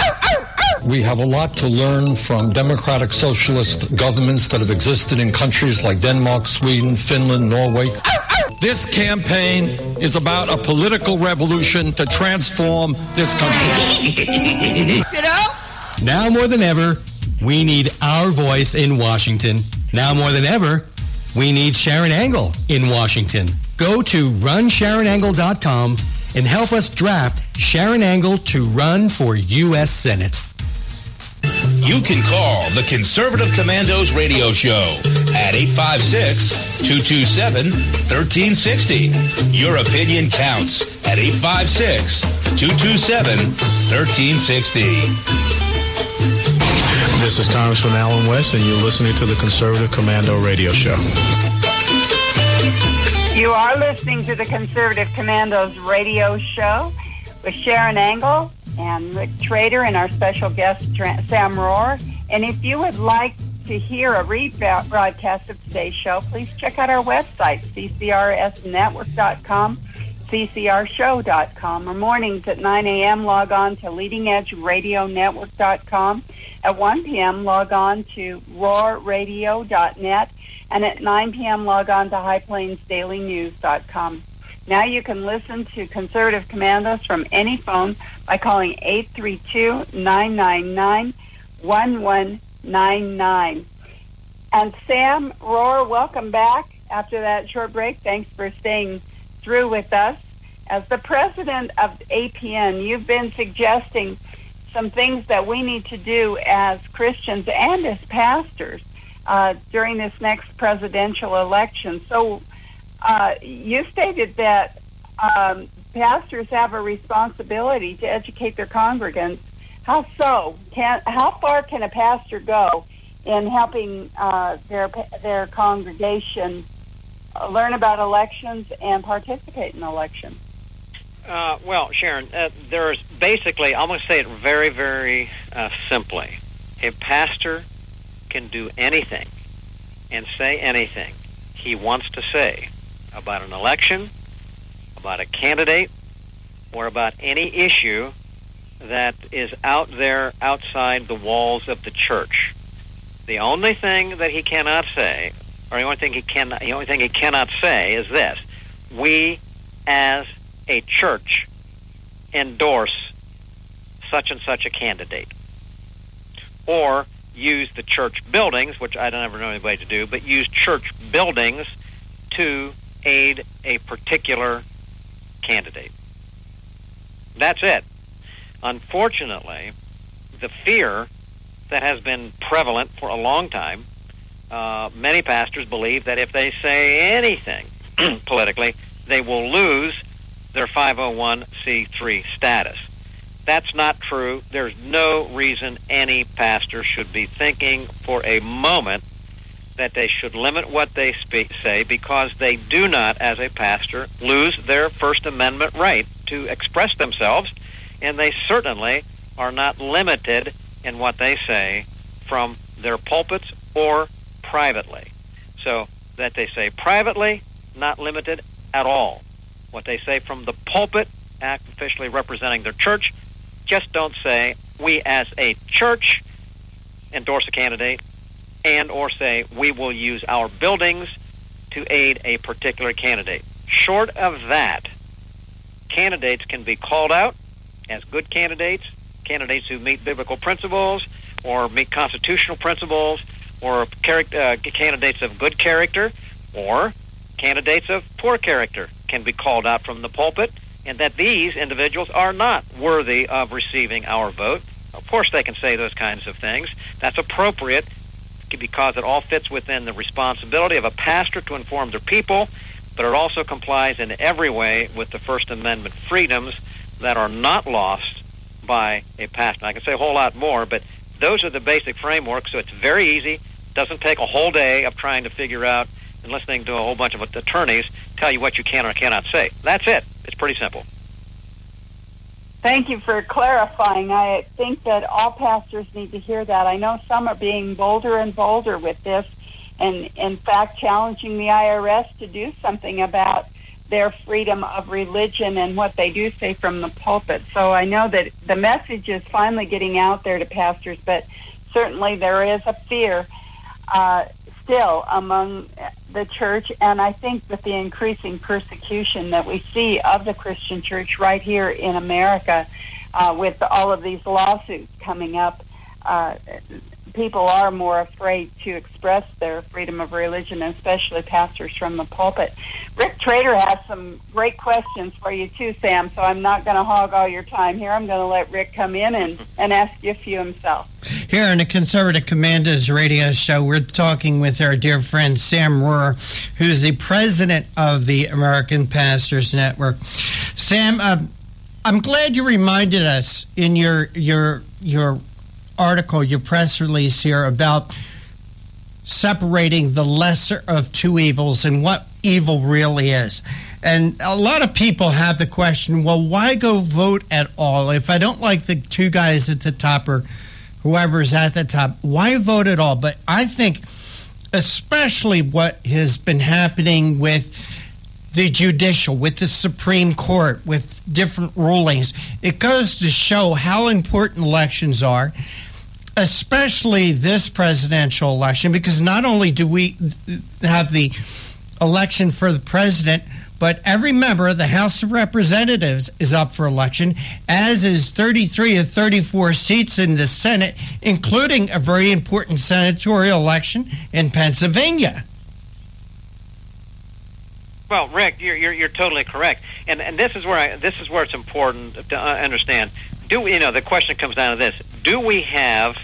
We have a lot to learn from democratic socialist governments that have existed in countries like Denmark, Sweden, Finland, Norway. This campaign is about a political revolution to transform this country. Now more than ever, we need our voice in Washington. Now more than ever, we need Sharon Angle in Washington. Go to runsharonangle.com and help us draft Sharon Angle to run for U.S. Senate. You can call the Conservative Commandos radio show at 856-227-1360. Your opinion counts at 856-227-1360. This is Congressman Alan West, and you're listening to the Conservative Commando radio show. You are listening to the Conservative Commandos radio show with Sharon Angle and Rick Trader and our special guest, Sam Rohr. And if you would like to hear a rebroadcast of today's show, please check out our website, ccrsnetwork.com, ccrshow.com, or mornings at 9 a.m. log on to leadingedgeradionetwork.com. At 1 p.m. log on to roarradio.net, and at 9 p.m. log on to highplainsdailynews.com. Now you can listen to Conservative Commandos from any phone by calling 832-999-1199. And Sam Rohr, welcome back after that short break. Thanks for staying through with us. As the president of APN, you've been suggesting some things that we need to do as Christians and as pastors during this next presidential election. So you stated that pastors have a responsibility to educate their congregants. How so? How far can a pastor go in helping their congregation learn about elections and participate in elections? Well, Sharon, there's basically, I'm going to say it very, very simply. A pastor can do anything and say anything he wants to say about an election, about a candidate, or about any issue that is out there outside the walls of the church. The only thing that he cannot say, or the only thing he cannot say is this: we as a church endorse such and such a candidate, or use the church buildings, which I don't ever know anybody to do, but use church buildings to aid a particular candidate. That's it. Unfortunately, the fear that has been prevalent for a long time, many pastors believe that if they say anything politically, they will lose their 501c3 status. That's not true. There's no reason any pastor should be thinking for a moment that they should limit what they say, because they do not, as a pastor, lose their First Amendment right to express themselves, and they certainly are not limited in what they say from their pulpits or privately. So that they say privately, not limited at all. what they say from the pulpit, act officially representing their church. Just don't say, we as a church endorse a candidate, and or say, we will use our buildings to aid a particular candidate. Short of that, candidates can be called out as good candidates, candidates who meet biblical principles or meet constitutional principles, or candidates of good character, or candidates of poor character can be called out from the pulpit, and that these individuals are not worthy of receiving our vote. Of course they can say those kinds of things. That's appropriate because it all fits within the responsibility of a pastor to inform their people, but it also complies in every way with the First Amendment freedoms that are not lost by a pastor. I can say a whole lot more, but those are the basic frameworks, so it's very easy. Doesn't take a whole day of trying to figure out and listening to a whole bunch of attorneys tell you what you can or cannot say. That's it. It's pretty simple. Thank you for clarifying. I think that all pastors need to hear that. I know some are being bolder and bolder with this, and in fact challenging the IRS to do something about their freedom of religion and what they do say from the pulpit. So I know that the message is finally getting out there to pastors, but certainly there is a fear still among the church, and I think that the increasing persecution that we see of the Christian church right here in America with all of these lawsuits coming up, people are more afraid to express their freedom of religion, especially pastors from the pulpit. Rick Trader has some great questions for you too, Sam, so I'm not going to hog all your time here. I'm going to let Rick come in and ask you a few himself. Here on the Conservative Commandos radio show, we're talking with our dear friend Sam Rohrer, who's the president of the American Pastors Network. Sam, I'm glad you reminded us in your article, your press release here, about separating the lesser of two evils and what evil really is. And a lot of people have the question, well, why go vote at all? If I don't like the two guys at the top or whoever's at the top, why vote at all? But I think especially what has been happening with the judicial, with the Supreme Court, with different rulings, it goes to show how important elections are, especially this presidential election, because not only do we have the election for the president, but every member of the House of Representatives is up for election, as is 33 of 34 seats in the Senate, including a very important senatorial election in Pennsylvania. Well, Rick, you're totally correct, and this is where it's important to understand. The question comes down to this: do we have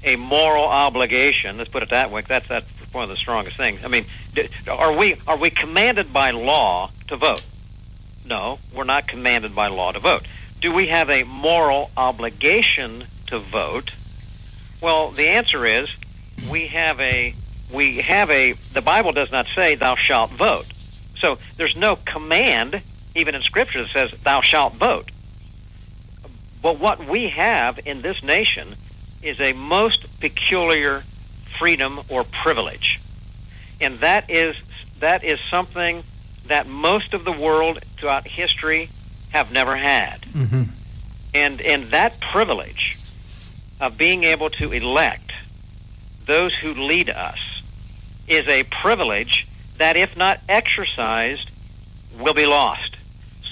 a moral obligation? Let's put it that way. That's one of the strongest things. I mean, are we commanded by law to vote? No, we're not commanded by law to vote. Do we have a moral obligation to vote? Well, the answer is we have a. The Bible does not say thou shalt vote. So there's no command, even in Scripture, that says thou shalt vote. But what we have in this nation is a most peculiar freedom or privilege. And that is something that most of the world throughout history have never had. Mm-hmm. And that privilege of being able to elect those who lead us is a privilege that, if not exercised, will be lost.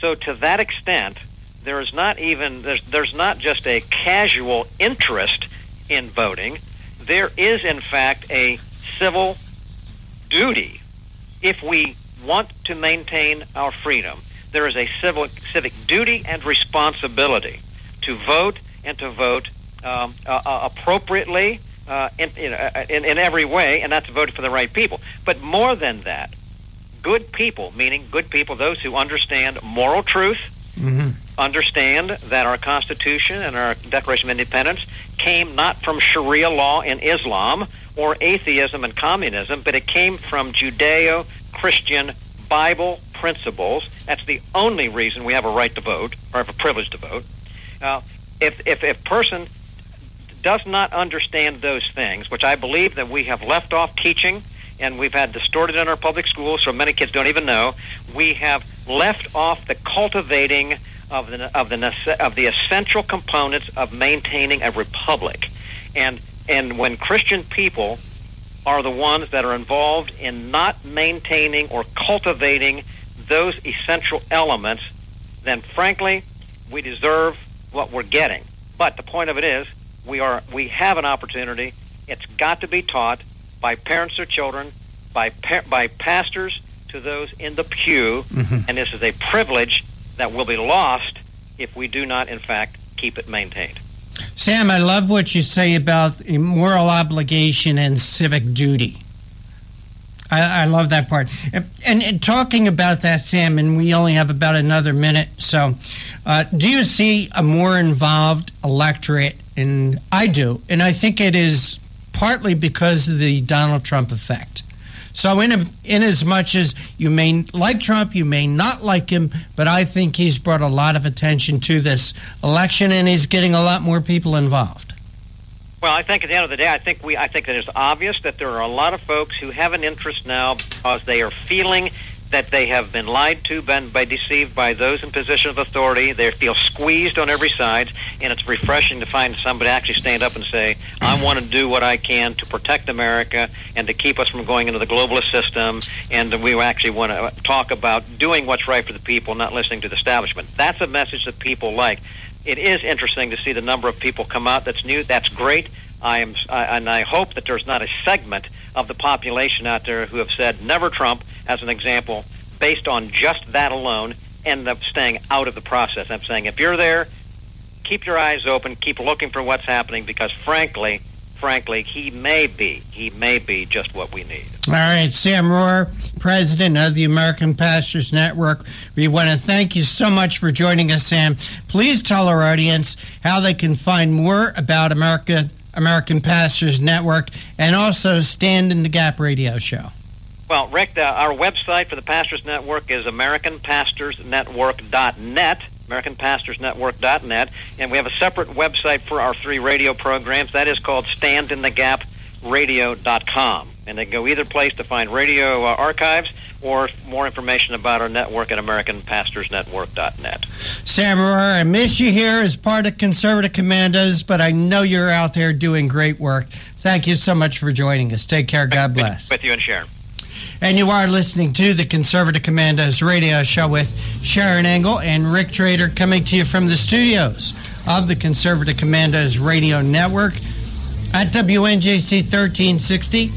So to that extent, there's not just a casual interest in voting. There is, in fact, a civil duty. If we want to maintain our freedom, there is a civic duty and responsibility to vote, and to vote appropriately in every way, and that's voting for the right people. But more than that, good people, meaning good people, those who understand moral truth, mm-hmm. understand that our Constitution and our Declaration of Independence came not from Sharia law in Islam or atheism and communism, but it came from Judeo-Christian Bible principles. That's the only reason we have a right to vote, or have a privilege to vote. If a person does not understand those things, which I believe that we have left off teaching, and we've had distorted in our public schools, so many kids don't even know, we have left off the cultivating of the essential components of maintaining a republic. And when Christian people are the ones that are involved in not maintaining or cultivating those essential elements, then frankly, we deserve what we're getting. But the point of it is, we have an opportunity. It's got to be taught by parents or children, by pastors to those in the pew, and this is a privilege that will be lost if we do not, in fact, keep it maintained. Sam, I love what you say about moral obligation and civic duty. I love that part. And talking about that, Sam, and we only have about another minute, so do you see a more involved electorate? And I do, and I think it is partly because of the Donald Trump effect. So in as much as you may like Trump, you may not like him, but I think he's brought a lot of attention to this election, and he's getting a lot more people involved. Well, I think at the end of the day, I think that it's obvious that there are a lot of folks who have an interest now because they are feeling that they have been lied to, been deceived by those in position of authority. They feel squeezed on every side, and it's refreshing to find somebody actually stand up and say, I want to do what I can to protect America and to keep us from going into the globalist system, and we actually want to talk about doing what's right for the people, not listening to the establishment. That's a message that people like. It is interesting to see the number of people come out that's new. That's great. And I hope that there's not a segment of the population out there who have said never Trump, as an example, based on just that alone, end up staying out of the process. I'm saying if you're there, keep your eyes open, keep looking for what's happening, because frankly, he may be just what we need. All right, Sam Rohrer, president of the American Pastors Network. We want to thank you so much for joining us, Sam. Please tell our audience how they can find more about American Pastors Network and also Stand in the Gap radio show. Well, Rick, our website for the Pastors Network is AmericanPastorsNetwork.net, AmericanPastorsNetwork.net, and we have a separate website for our 3 radio programs. That is called StandInTheGapRadio.com, and they go either place to find radio archives or more information about our network at AmericanPastorsNetwork.net. Sam Rohrer, I miss you here as part of Conservative Commandos, but I know you're out there doing great work. Thank you so much for joining us. Take care. God bless. With you and Sharon. And you are listening to the Conservative Commandos radio show with Sharon Engel and Rick Trader, coming to you from the studios of the Conservative Commandos radio network at WNJC 1360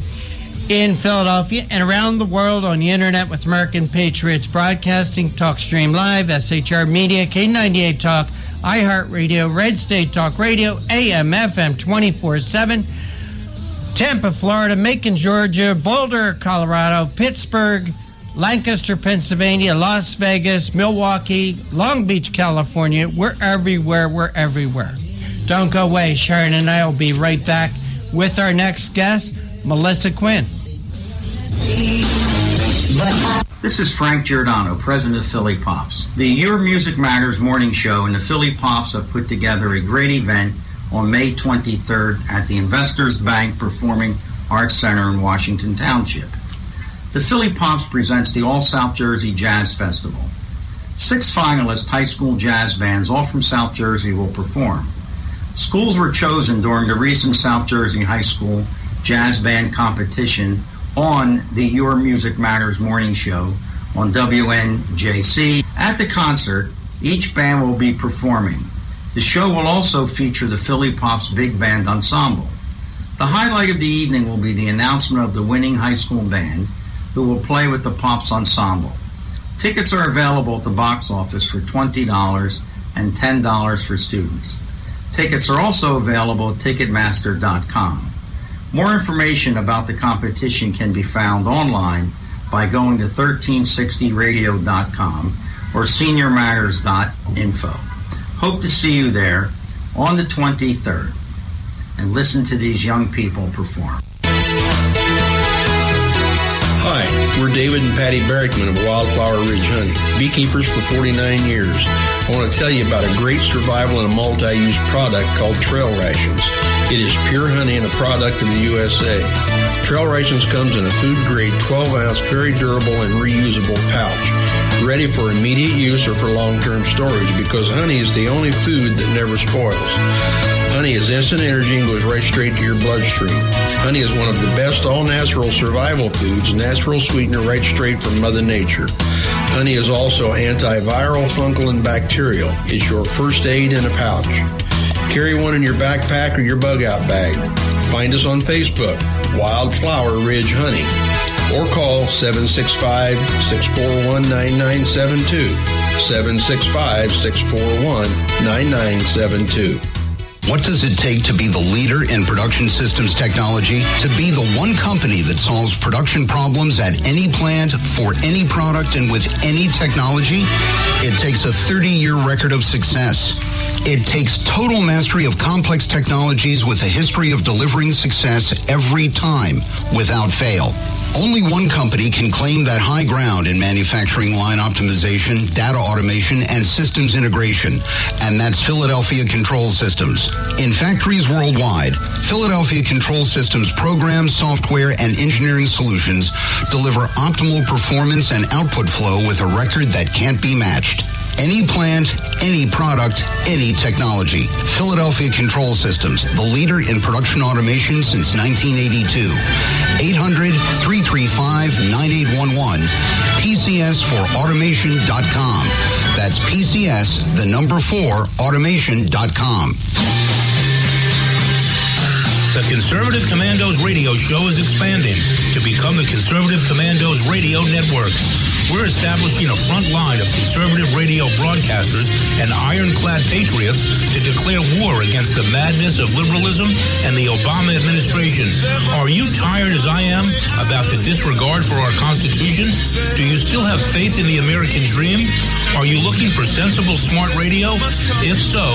in Philadelphia and around the world on the internet with American Patriots Broadcasting, TalkStream Live, SHR Media, K98 Talk, iHeartRadio, Red State Talk Radio, AM, FM 24/7, Tampa, Florida, Macon, Georgia, Boulder, Colorado, Pittsburgh, Lancaster, Pennsylvania, Las Vegas, Milwaukee, Long Beach, California. We're everywhere. Don't go away. Sharon and I will be right back with our next guest, Melissa Quinn. This is Frank Giordano, president of Philly Pops. The Your Music Matters morning show and the Philly Pops have put together a great event on May 23rd at the Investors Bank Performing Arts Center in Washington Township. The Philly Pops presents the All South Jersey Jazz Festival. 6 finalist high school jazz bands, all from South Jersey, will perform. Schools were chosen during the recent South Jersey High School Jazz Band Competition on the Your Music Matters morning show on WNJC. At the concert, each band will be performing. The show will also feature the Philly Pops Big Band Ensemble. The highlight of the evening will be the announcement of the winning high school band, who will play with the Pops Ensemble. Tickets are available at the box office for $20 and $10 for students. Tickets are also available at Ticketmaster.com. More information about the competition can be found online by going to 1360radio.com or seniormatters.info. Hope to see you there on the 23rd and listen to these young people perform. Hi, we're David and Patty Barrickman of Wildflower Ridge Honey, beekeepers for 49 years. I want to tell you about a great survival and a multi-use product called Trail Rations. It is pure honey and a product of the USA. Trail Rations comes in a food-grade 12-ounce, very durable and reusable pouch. ready for immediate use or for long-term storage, because honey is the only food that never spoils. Honey is instant energy and goes right straight to your bloodstream. Honey is one of the best all-natural survival foods, natural sweetener right straight from Mother Nature. Honey is also antiviral, fungal, and bacterial. It's your first aid in a pouch. Carry one in your backpack or your bug-out bag. Find us on Facebook, Wildflower Ridge Honey, or call 765-641-9972, 765-641-9972. What does it take to be the leader in production systems technology? To be the one company that solves production problems at any plant, for any product, and with any technology? It takes a 30-year record of success. It takes total mastery of complex technologies with a history of delivering success every time, without fail. Only one company can claim that high ground in manufacturing line optimization, data automation, and systems integration, and that's Philadelphia Control Systems. In factories worldwide, Philadelphia Control Systems programs, software, and engineering solutions deliver optimal performance and output flow with a record that can't be matched. Any plant, any product, any technology. Philadelphia Control Systems, the leader in production automation since 1982. 800-335-9811. PCS4automation.com. That's PCS, the number 4, automation.com. The Conservative Commandos radio show is expanding to become the Conservative Commandos radio network. We're establishing a front line of conservative radio broadcasters and ironclad patriots to declare war against the madness of liberalism and the Obama administration. Are you tired, as I am, about the disregard for our Constitution? Do you still have faith in the American dream? Are you looking for sensible, smart radio? If so,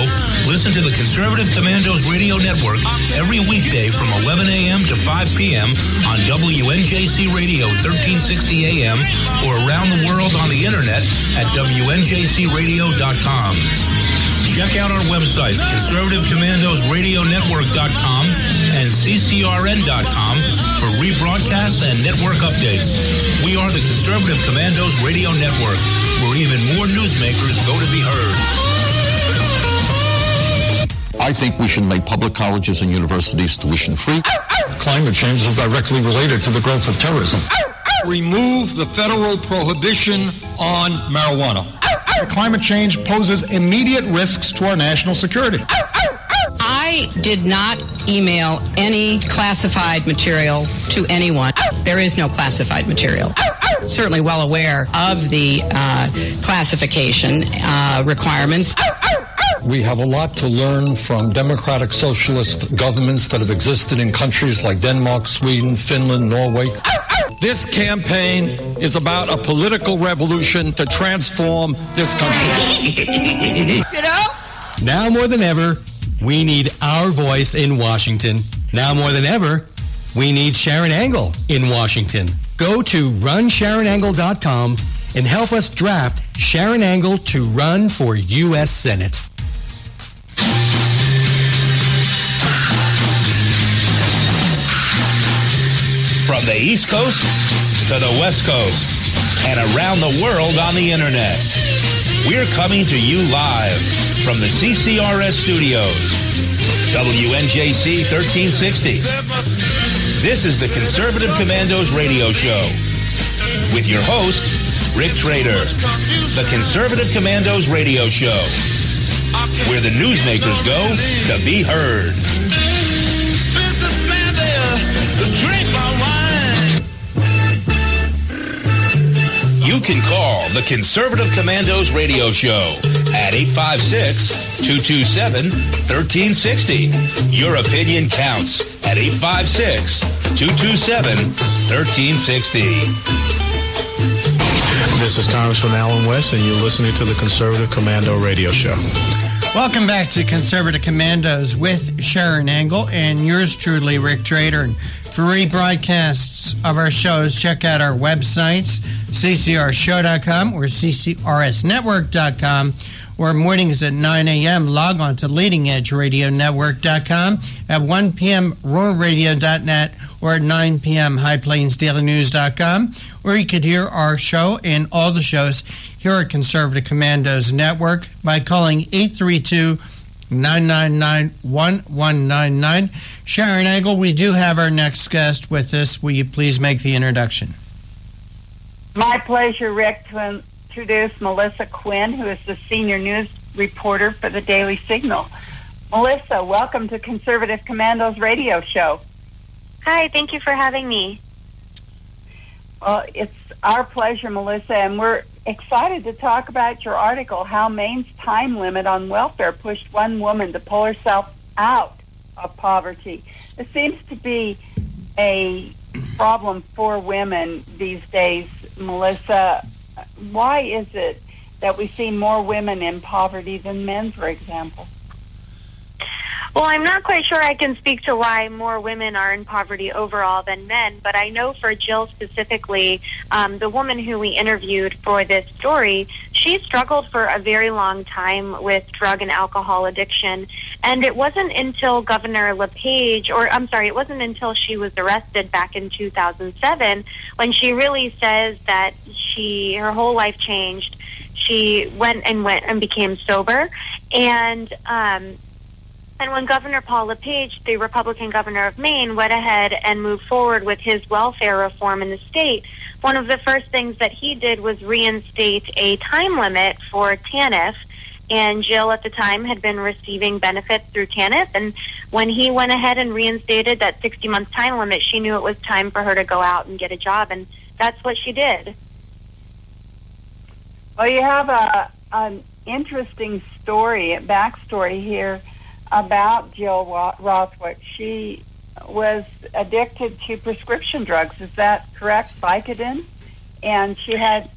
listen to the Conservative Commandos radio network every weekday from 11 a.m. to 5 p.m. on WNJC Radio 1360 a.m. or around the world on the internet at WNJCradio.com. Check out our websites, ConservativeCommandosRadioNetwork.com and CCRN.com for rebroadcasts and network updates. We are the Conservative Commandos Radio Network, where even more newsmakers go to be heard. I think we should make public colleges and universities tuition-free. Climate change is directly related to the growth of terrorism. Remove the federal prohibition on marijuana. Climate change poses immediate risks to our national security. I did not email any classified material to anyone. There is no classified material. Certainly well aware of the classification requirements. We have a lot to learn from democratic socialist governments that have existed in countries like Denmark, Sweden, Finland, Norway. This campaign is about a political revolution to transform this country. You know? Now more than ever, we need our voice in Washington. Now more than ever, we need Sharon Angle in Washington. Go to runsharonangle.com and help us draft Sharon Angle to run for U.S. Senate. From the East Coast to the West Coast and around the world on the internet, we're coming to you live from the CCRS studios, WNJC 1360. This is the Conservative Commandos radio show with your host, Rick Trader. The Conservative Commandos radio show, where the newsmakers go to be heard. You can call the Conservative Commandos radio show at 856-227-1360. Your opinion counts at 856-227-1360. This is Congressman Alan West, and you're listening to the Conservative Commando radio show. Welcome back to Conservative Commandos with Sharon Angle and yours truly, Rick Trader. And for rebroadcasts of our shows, check out our websites, ccrshow.com or ccrsnetwork.com, or mornings at 9 a.m. log on to leadingedgeradionetwork.com at 1 p.m. roarradio.net or at 9 p.m. highplainsdailynews.com, or you could hear our show and all the shows here at Conservative Commandos Network by calling 832-999-1199. Sharon Angle, we do have our next guest with us. Will you please make the introduction? My pleasure, Rick, to introduce Melissa Quinn, who is the senior news reporter for the Daily Signal. Melissa, welcome to Conservative Commandos radio show. Hi, thank you for having me. Well, it's our pleasure, Melissa, and we're excited to talk about your article, How Maine's Time Limit on Welfare Pushed One Woman to Pull Herself Out of Poverty. It seems to be a problem for women these days, Melissa. Why is it that we see more women in poverty than men, for example? Well, I'm not quite sure I can speak to why more women are in poverty overall than men, but I know for Jill specifically, the woman who we interviewed for this story, she struggled for a very long time with drug and alcohol addiction, and it wasn't until Governor LePage, it wasn't until she was arrested back in 2007 when she really says that her whole life changed. She went and became sober, and when Governor Paul LePage, the Republican governor of Maine, went ahead and moved forward with his welfare reform in the state, one of the first things that he did was reinstate a time limit for TANF. And Jill at the time had been receiving benefits through TANF. And when he went ahead and reinstated that 60-month time limit, she knew it was time for her to go out and get a job. And that's what she did. Well, you have an interesting backstory here about Jill Rothwick. She was addicted to prescription drugs. Is that correct? Vicodin? And she had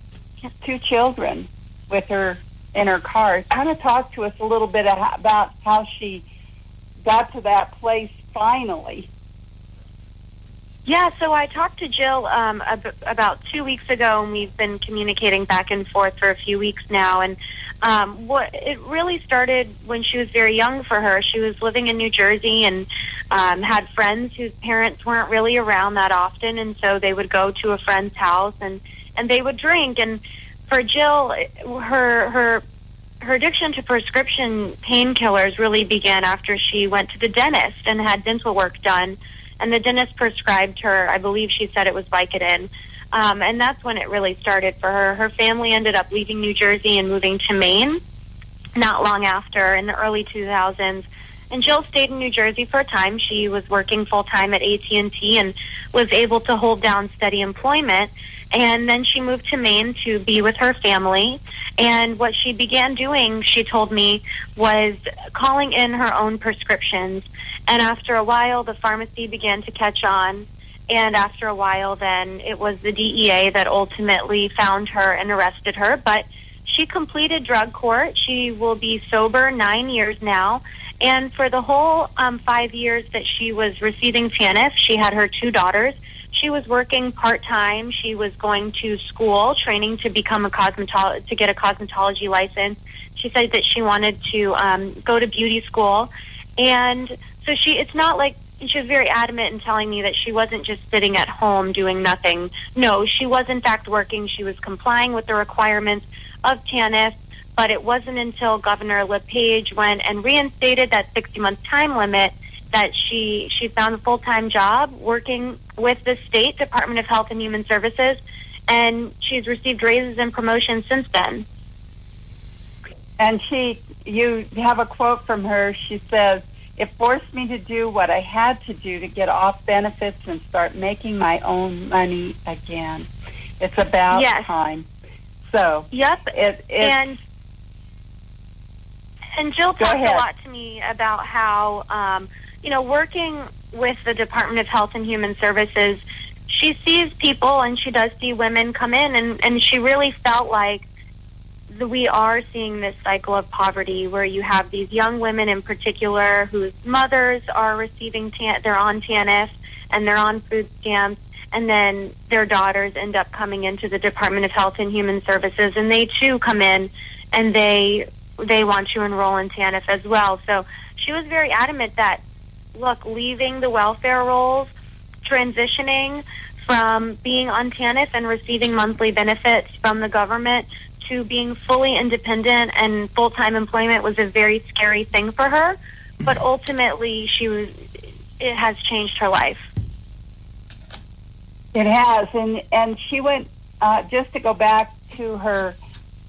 2 children with her in her car. Kind of talk to us a little bit about how she got to that place finally. Yeah, so I talked to Jill about 2 weeks ago, and we've been communicating back and forth for a few weeks now. And it really started when she was very young for her. She was living in New Jersey and had friends whose parents weren't really around that often, and so they would go to a friend's house and they would drink. And for Jill, her addiction to prescription painkillers really began after she went to the dentist and had dental work done. And the dentist prescribed her, I believe she said it was Vicodin. And that's when it really started for her. Her family ended up leaving New Jersey and moving to Maine not long after in the early 2000s. And Jill stayed in New Jersey for a time. She was working full-time at AT&T and was able to hold down steady employment. And then she moved to Maine to be with her family. And what she began doing, she told me, was calling in her own prescriptions. And after a while, the pharmacy began to catch on. And after a while, then it was the DEA that ultimately found her and arrested her. But she completed drug court. She will be sober 9 years now. And for the whole 5 years that she was receiving TANF, she had her 2 daughters. She was working part-time. She was going to school, training to become to get a cosmetology license. She said that she wanted to go to beauty school. And so it's not like, she was very adamant in telling me that she wasn't just sitting at home doing nothing. No, she was in fact working. She was complying with the requirements of TANF, but it wasn't until Governor LePage went and reinstated that 60-month time limit that she found a full-time job working with the State Department of Health and Human Services, and she's received raises and promotions since then. And you have a quote from her. She says, "It forced me to do what I had to do to get off benefits and start making my own money again." It's about time. So yep, and Jill talked a lot to me about how working with the Department of Health and Human Services, she sees people and she does see women come in, and she really felt like we are seeing this cycle of poverty where you have these young women in particular whose mothers are receiving they're on TANF and they're on food stamps, and then their daughters end up coming into the Department of Health and Human Services, and they too come in and they want to enroll in TANF as well. So she was very adamant that look, leaving the welfare rolls, transitioning from being on TANF and receiving monthly benefits from the government to being fully independent and full-time employment was a very scary thing for her. But ultimately, it has changed her life. It has, and she went, just to go back to her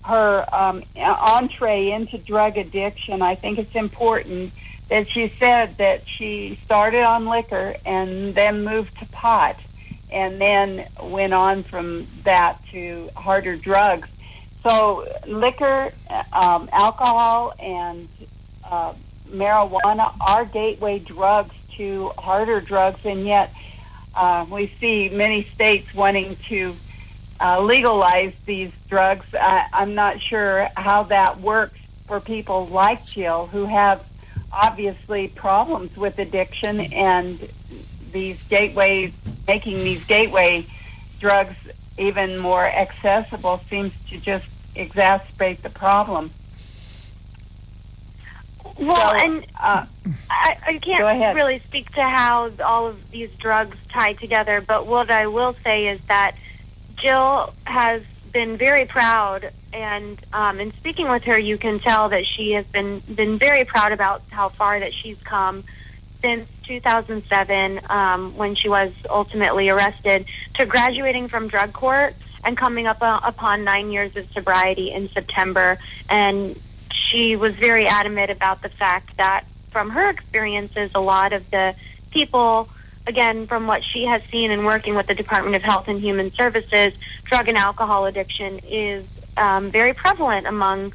entree into drug addiction, I think it's important that she said that she started on liquor and then moved to pot and then went on from that to harder drugs. So liquor, alcohol, and marijuana are gateway drugs to harder drugs, and yet we see many states wanting to legalize these drugs. I'm not sure how that works for people like Jill, who have obviously problems with addiction, and making these gateway drugs even more accessible seems to just exacerbate the problem. Well, and I can't really speak to how all of these drugs tie together, but what I will say is that Jill has been very proud, and in speaking with her, you can tell that she has been very proud about how far that she's come since 2007, when she was ultimately arrested, to graduating from drug court and coming up upon 9 years of sobriety in September. And she was very adamant about the fact that from her experiences, a lot of the people, again, from what she has seen in working with the Department of Health and Human Services, drug and alcohol addiction is very prevalent among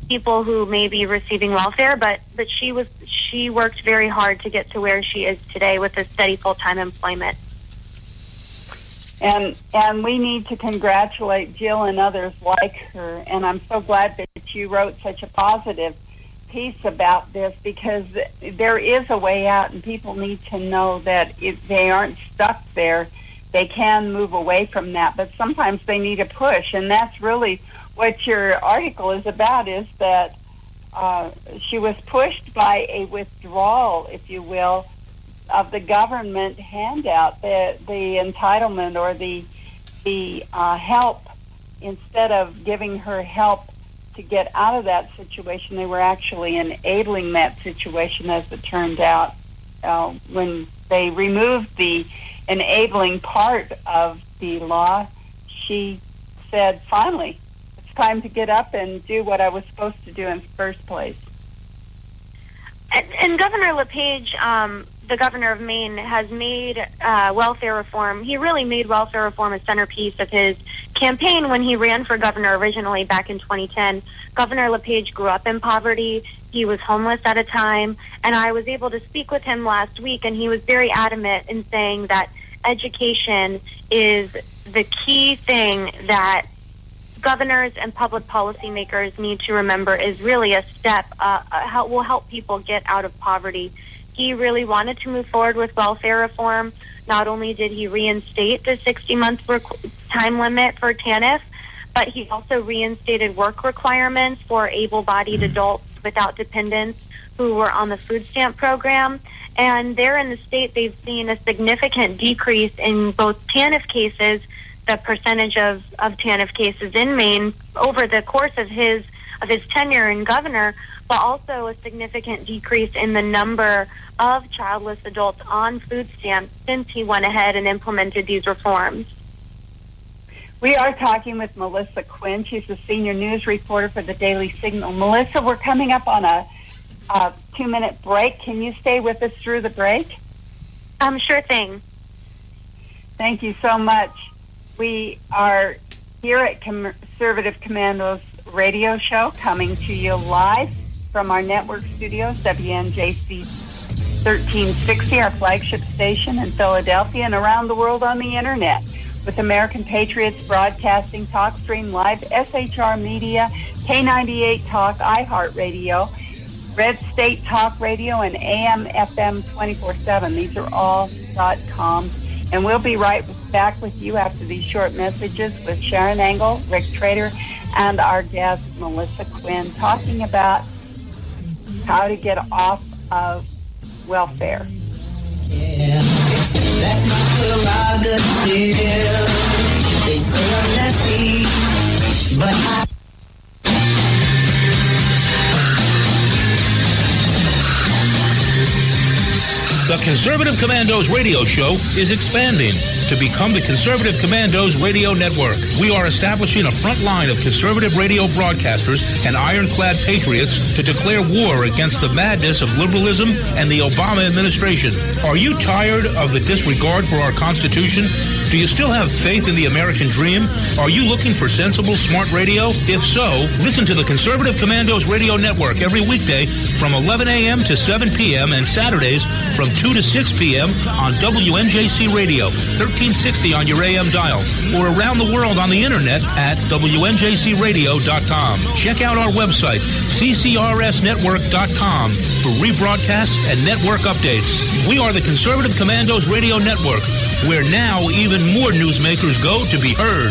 people who may be receiving welfare, but she worked very hard to get to where she is today with a steady full-time employment. And we need to congratulate Jill and others like her, and I'm so glad that you wrote such a positive piece about this, because there is a way out, and people need to know that if they aren't stuck there, they can move away from that, but sometimes they need a push, and that's really what your article is about, is that she was pushed by a withdrawal, if you will, of the government handout, the entitlement or the help. Instead of giving her help to get out of that situation, they were actually enabling that situation, as it turned out. When they removed the enabling part of the law, she said, finally, it's time to get up and do what I was supposed to do in the first place. And Governor LePage, the governor of Maine, has made welfare reform. He really made welfare reform a centerpiece of his campaign when he ran for governor originally back in 2010. Governor LePage grew up in poverty. He was homeless at a time, and I was able to speak with him last week, and he was very adamant in saying that education is the key thing that governors and public policymakers need to remember is really a step will help people get out of poverty. He really wanted to move forward with welfare reform. Not only did he reinstate the 60-month time limit for TANF, but he also reinstated work requirements for able-bodied adults without dependents who were on the food stamp program. And there in the state, they've seen a significant decrease in both TANF cases, the percentage of TANF cases in Maine over the course of his tenure in governor, but also a significant decrease in the number of childless adults on food stamps since he went ahead and implemented these reforms. We are talking with Melissa Quinn. She's a senior news reporter for the Daily Signal. Melissa, we're coming up on a 2-minute break. Can you stay with us through the break? Sure thing. Thank you so much. We are here at Conservative Commando's radio show, coming to you live from our network studios, WNJC 1360, our flagship station in Philadelphia, and around the world on the internet with American Patriots Broadcasting, TalkStream Live, SHR Media, K98 Talk, iHeartRadio, Red State Talk Radio, and AM FM 24/7. These are all .com. And we'll be right back with you after these short messages with Sharon Engel, Rick Trader, and our guest, Melissa Quinn, talking about how to get off of welfare. That's my prerogative. They say I'm nasty, but I... The Conservative Commandos radio show is expanding to become the Conservative Commandos radio network. We are establishing a front line of conservative radio broadcasters and ironclad patriots to declare war against the madness of liberalism and the Obama administration. Are you tired of the disregard for our Constitution? Do you still have faith in the American dream? Are you looking for sensible, smart radio? If so, listen to the Conservative Commandos radio network every weekday from 11 a.m. to 7 p.m. and Saturdays from 2 to 6 p.m. on WNJC Radio, 1360 on your AM dial, or around the world on the internet at WNJCradio.com. Check out our website, CCRSnetwork.com, for rebroadcasts and network updates. We are the Conservative Commandos Radio Network, where now even more newsmakers go to be heard.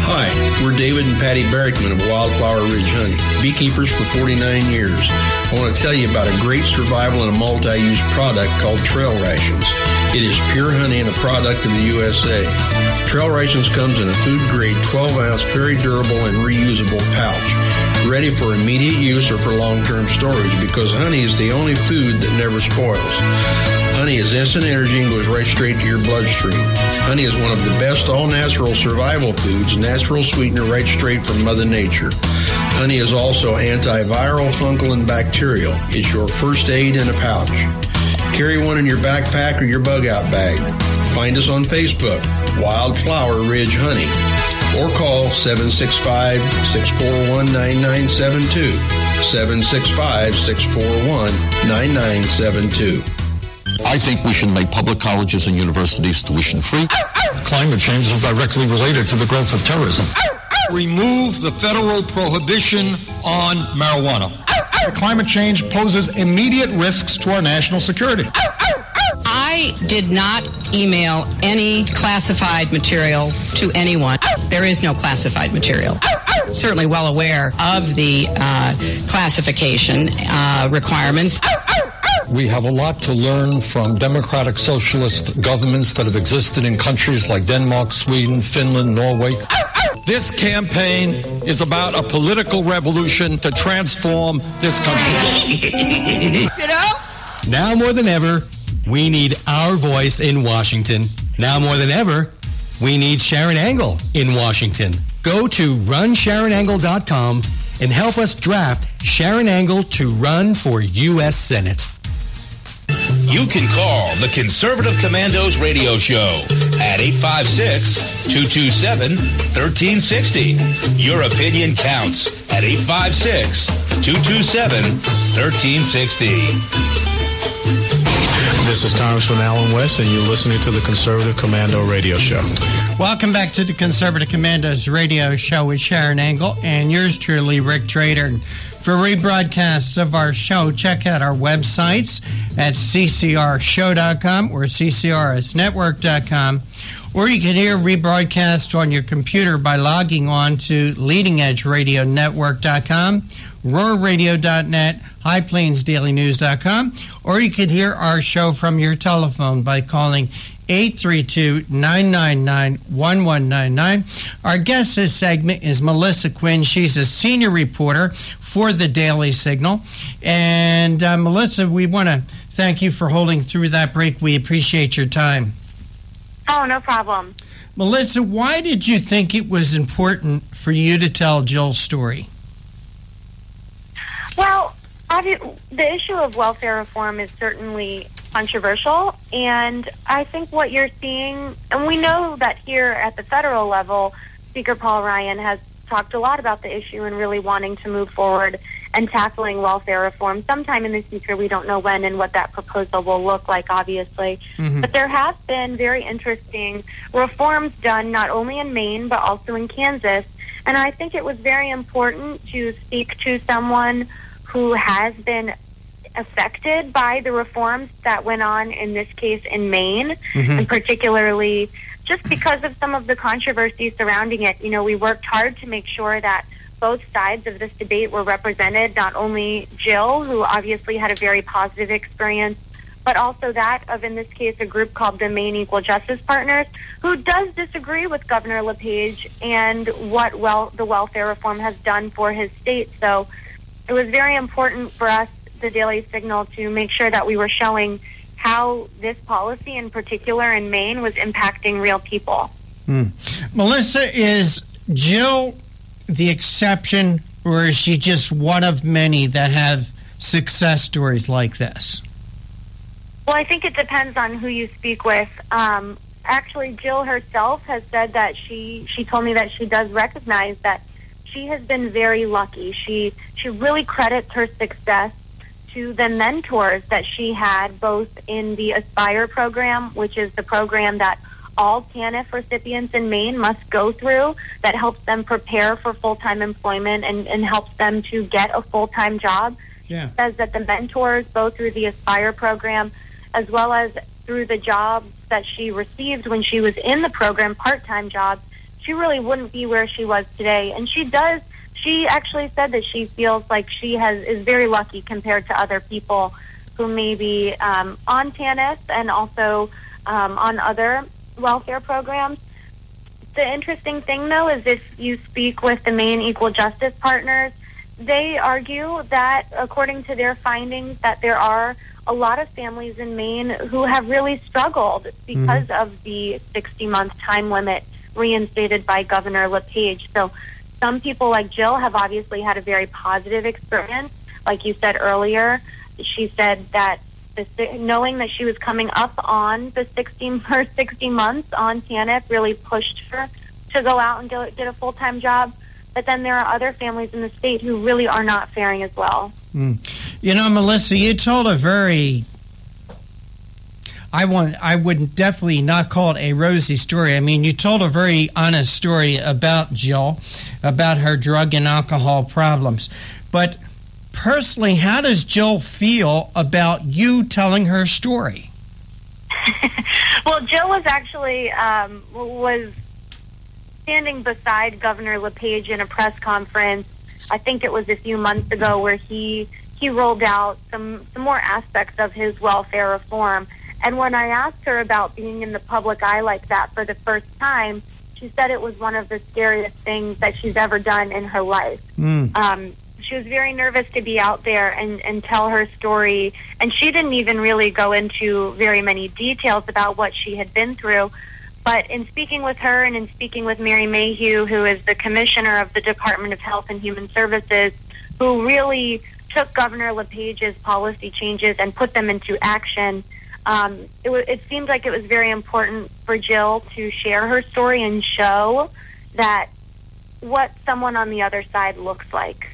Hi, we're David and Patty Barrickman of Wildflower Ridge Honey, beekeepers for 49 years. I want to tell you about a great survival and a multi-use product called Trail Rations. It is pure honey and a product of the USA. Trail Rations comes in a food-grade 12-ounce, very durable and reusable pouch, ready for immediate use or for long-term storage, because honey is the only food that never spoils. Honey is instant energy and goes right straight to your bloodstream. Honey is one of the best all-natural survival foods, natural sweetener right straight from Mother Nature. Honey is also antiviral, fungal, and bacterial. It's your first aid in a pouch. Carry one in your backpack or your bug-out bag. Find us on Facebook, Wildflower Ridge Honey, or call 765-641-9972, 765-641-9972. I think we should make public colleges and universities tuition-free. Climate change is directly related to the growth of terrorism. Remove the federal prohibition on marijuana. Climate change poses immediate risks to our national security. I did not email any classified material to anyone. There is no classified material. Certainly well aware of the classification requirements. We have a lot to learn from democratic socialist governments that have existed in countries like Denmark, Sweden, Finland, Norway. This campaign is about a political revolution to transform this country. You know? Now more than ever, we need our voice in Washington. Now more than ever, we need Sharon Angle in Washington. Go to runsharonangle.com and help us draft Sharon Angle to run for U.S. Senate. You can call the Conservative Commandos radio show at 856-227-1360. Your opinion counts at 856-227-1360. This is Congressman Alan West, and you're listening to the Conservative Commando radio show. Welcome back to the Conservative Commandos radio show with Sharon Angle and yours truly, Rick Trader. For rebroadcasts of our show, check out our websites at ccrshow.com or ccrsnetwork.com, or you can hear rebroadcast on your computer by logging on to leadingedgeradionetwork.com, roarradio.net, highplainsdailynews.com, or you can hear our show from your telephone by calling 832-999-1199. Our guest this segment is Melissa Quinn. She's a senior reporter for the Daily Signal. And Melissa, we want to thank you for holding through that break. We appreciate your time. Oh, no problem. Melissa, why did you think it was important for you to tell Jill's story? Well, the issue of welfare reform is certainly controversial, and I think what you're seeing, and we know that here at the federal level, Speaker Paul Ryan has talked a lot about the issue and really wanting to move forward and tackling welfare reform sometime in the future. We don't know when and what that proposal will look like, obviously. Mm-hmm. But there have been very interesting reforms done not only in Maine but also in Kansas, and I think it was very important to speak to someone who has been affected by the reforms that went on in this case in Maine, and particularly just because of some of the controversy surrounding it. You know, we worked hard to make sure that both sides of this debate were represented, not only Jill, who obviously had a very positive experience, but also that of, in this case, a group called the Maine Equal Justice Partners, who does disagree with Governor LePage and what the welfare reform has done for his state. So it was very important for us, the Daily Signal, to make sure that we were showing how this policy in particular in Maine was impacting real people. Melissa, is Jill the exception, or is she just one of many that have success stories like this? Well, I think it depends on who you speak with. Actually, Jill herself has said that she told me that she does recognize that she has been very lucky. She really credits her success to the mentors that she had, both in the Aspire program, which is the program that all TANF recipients in Maine must go through, that helps them prepare for full-time employment and helps them to get a full-time job. Yeah. She says that the mentors, both through the Aspire program as well as through the jobs that she received when she was in the program, part-time jobs, she really wouldn't be where she was today. And she actually said that she feels like she is very lucky compared to other people who may be on TANF and also on other welfare programs. The interesting thing, though, is if you speak with the Maine Equal Justice Partners, they argue that, according to their findings, that there are a lot of families in Maine who have really struggled because of the 60-month time limit reinstated by Governor LePage. So some people like Jill have obviously had a very positive experience. Like you said earlier, she said that knowing that she was coming up on her 60 months on TANF really pushed her to go out and get a full-time job. But then there are other families in the state who really are not faring as well. You know, Melissa, you told a very, I would definitely not call it a rosy story. I mean, you told a very honest story about Jill, about her drug and alcohol problems. But personally, how does Jill feel about you telling her story? Well, Jill was actually was standing beside Governor LePage in a press conference. I think it was a few months ago, where he rolled out some more aspects of his welfare reform. And when I asked her about being in the public eye like that for the first time, she said it was one of the scariest things that she's ever done in her life. She was very nervous to be out there and tell her story, and she didn't even really go into very many details about what she had been through. But in speaking with her and in speaking with Mary Mayhew, who is the commissioner of the Department of Health and Human Services, who really took Governor LePage's policy changes and put them into action, it seemed like it was very important for Jill to share her story and show that what someone on the other side looks like.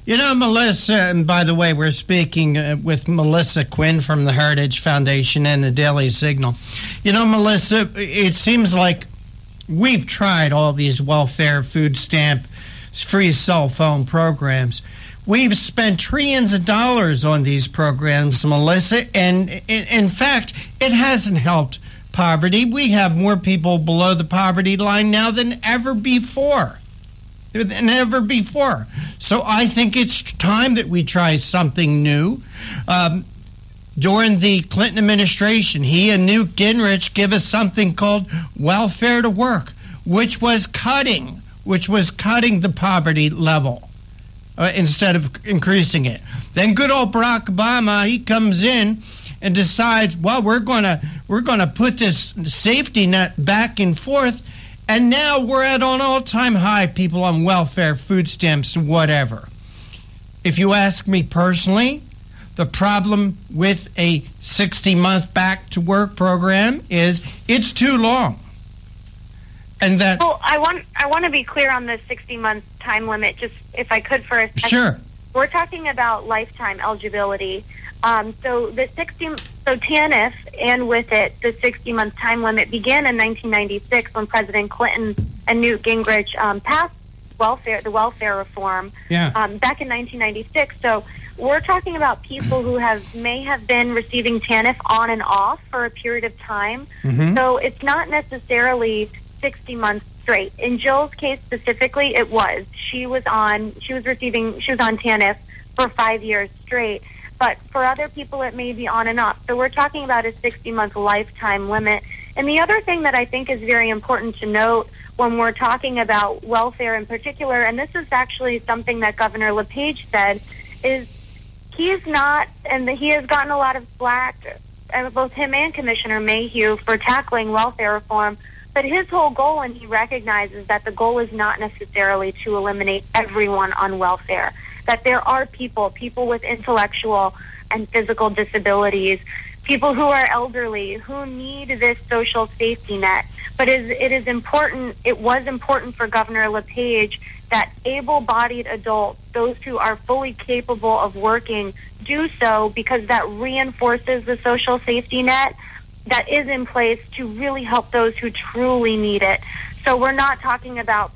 You know, Melissa, and by the way, we're speaking with Melissa Quinn from the Heritage Foundation and the Daily Signal. You know, Melissa, it seems like we've tried all these welfare, food stamp, free cell phone programs. We've spent trillions of dollars on these programs, Melissa, and in fact, it hasn't helped poverty. We have more people below the poverty line now than ever before. So I think it's time that we try something new. During the Clinton administration, he and Newt Gingrich give us something called welfare to work, which was cutting the poverty level instead of increasing it. Then good old Barack Obama, he comes in and decides, well, we're gonna put this safety net back and forth. And now we're at an all-time high, people on welfare, food stamps, whatever. If you ask me personally, the problem with a 60-month back-to-work program is it's too long. And that... Well, I want to be clear on the 60-month time limit, just if I could for a second. Sure. We're talking about lifetime eligibility. So TANF, and with it, the 60-month time limit began in 1996 when President Clinton and Newt Gingrich passed the welfare reform back in 1996. So we're talking about people who may have been receiving TANF on and off for a period of time. So it's not necessarily 60 months straight. In Jill's case specifically, it was. She was on TANF for 5 years straight. But for other people, it may be on and off. So we're talking about a 60-month lifetime limit. And the other thing that I think is very important to note when we're talking about welfare in particular, and this is actually something that Governor LePage said, is he's not, and he has gotten a lot of flack, both him and Commissioner Mayhew, for tackling welfare reform. But his whole goal, and he recognizes that the goal is not necessarily to eliminate everyone on welfare, that there are people with intellectual and physical disabilities, people who are elderly, who need this social safety net. But it was important for Governor LePage that able-bodied adults, those who are fully capable of working, do so, because that reinforces the social safety net that is in place to really help those who truly need it. So we're not talking about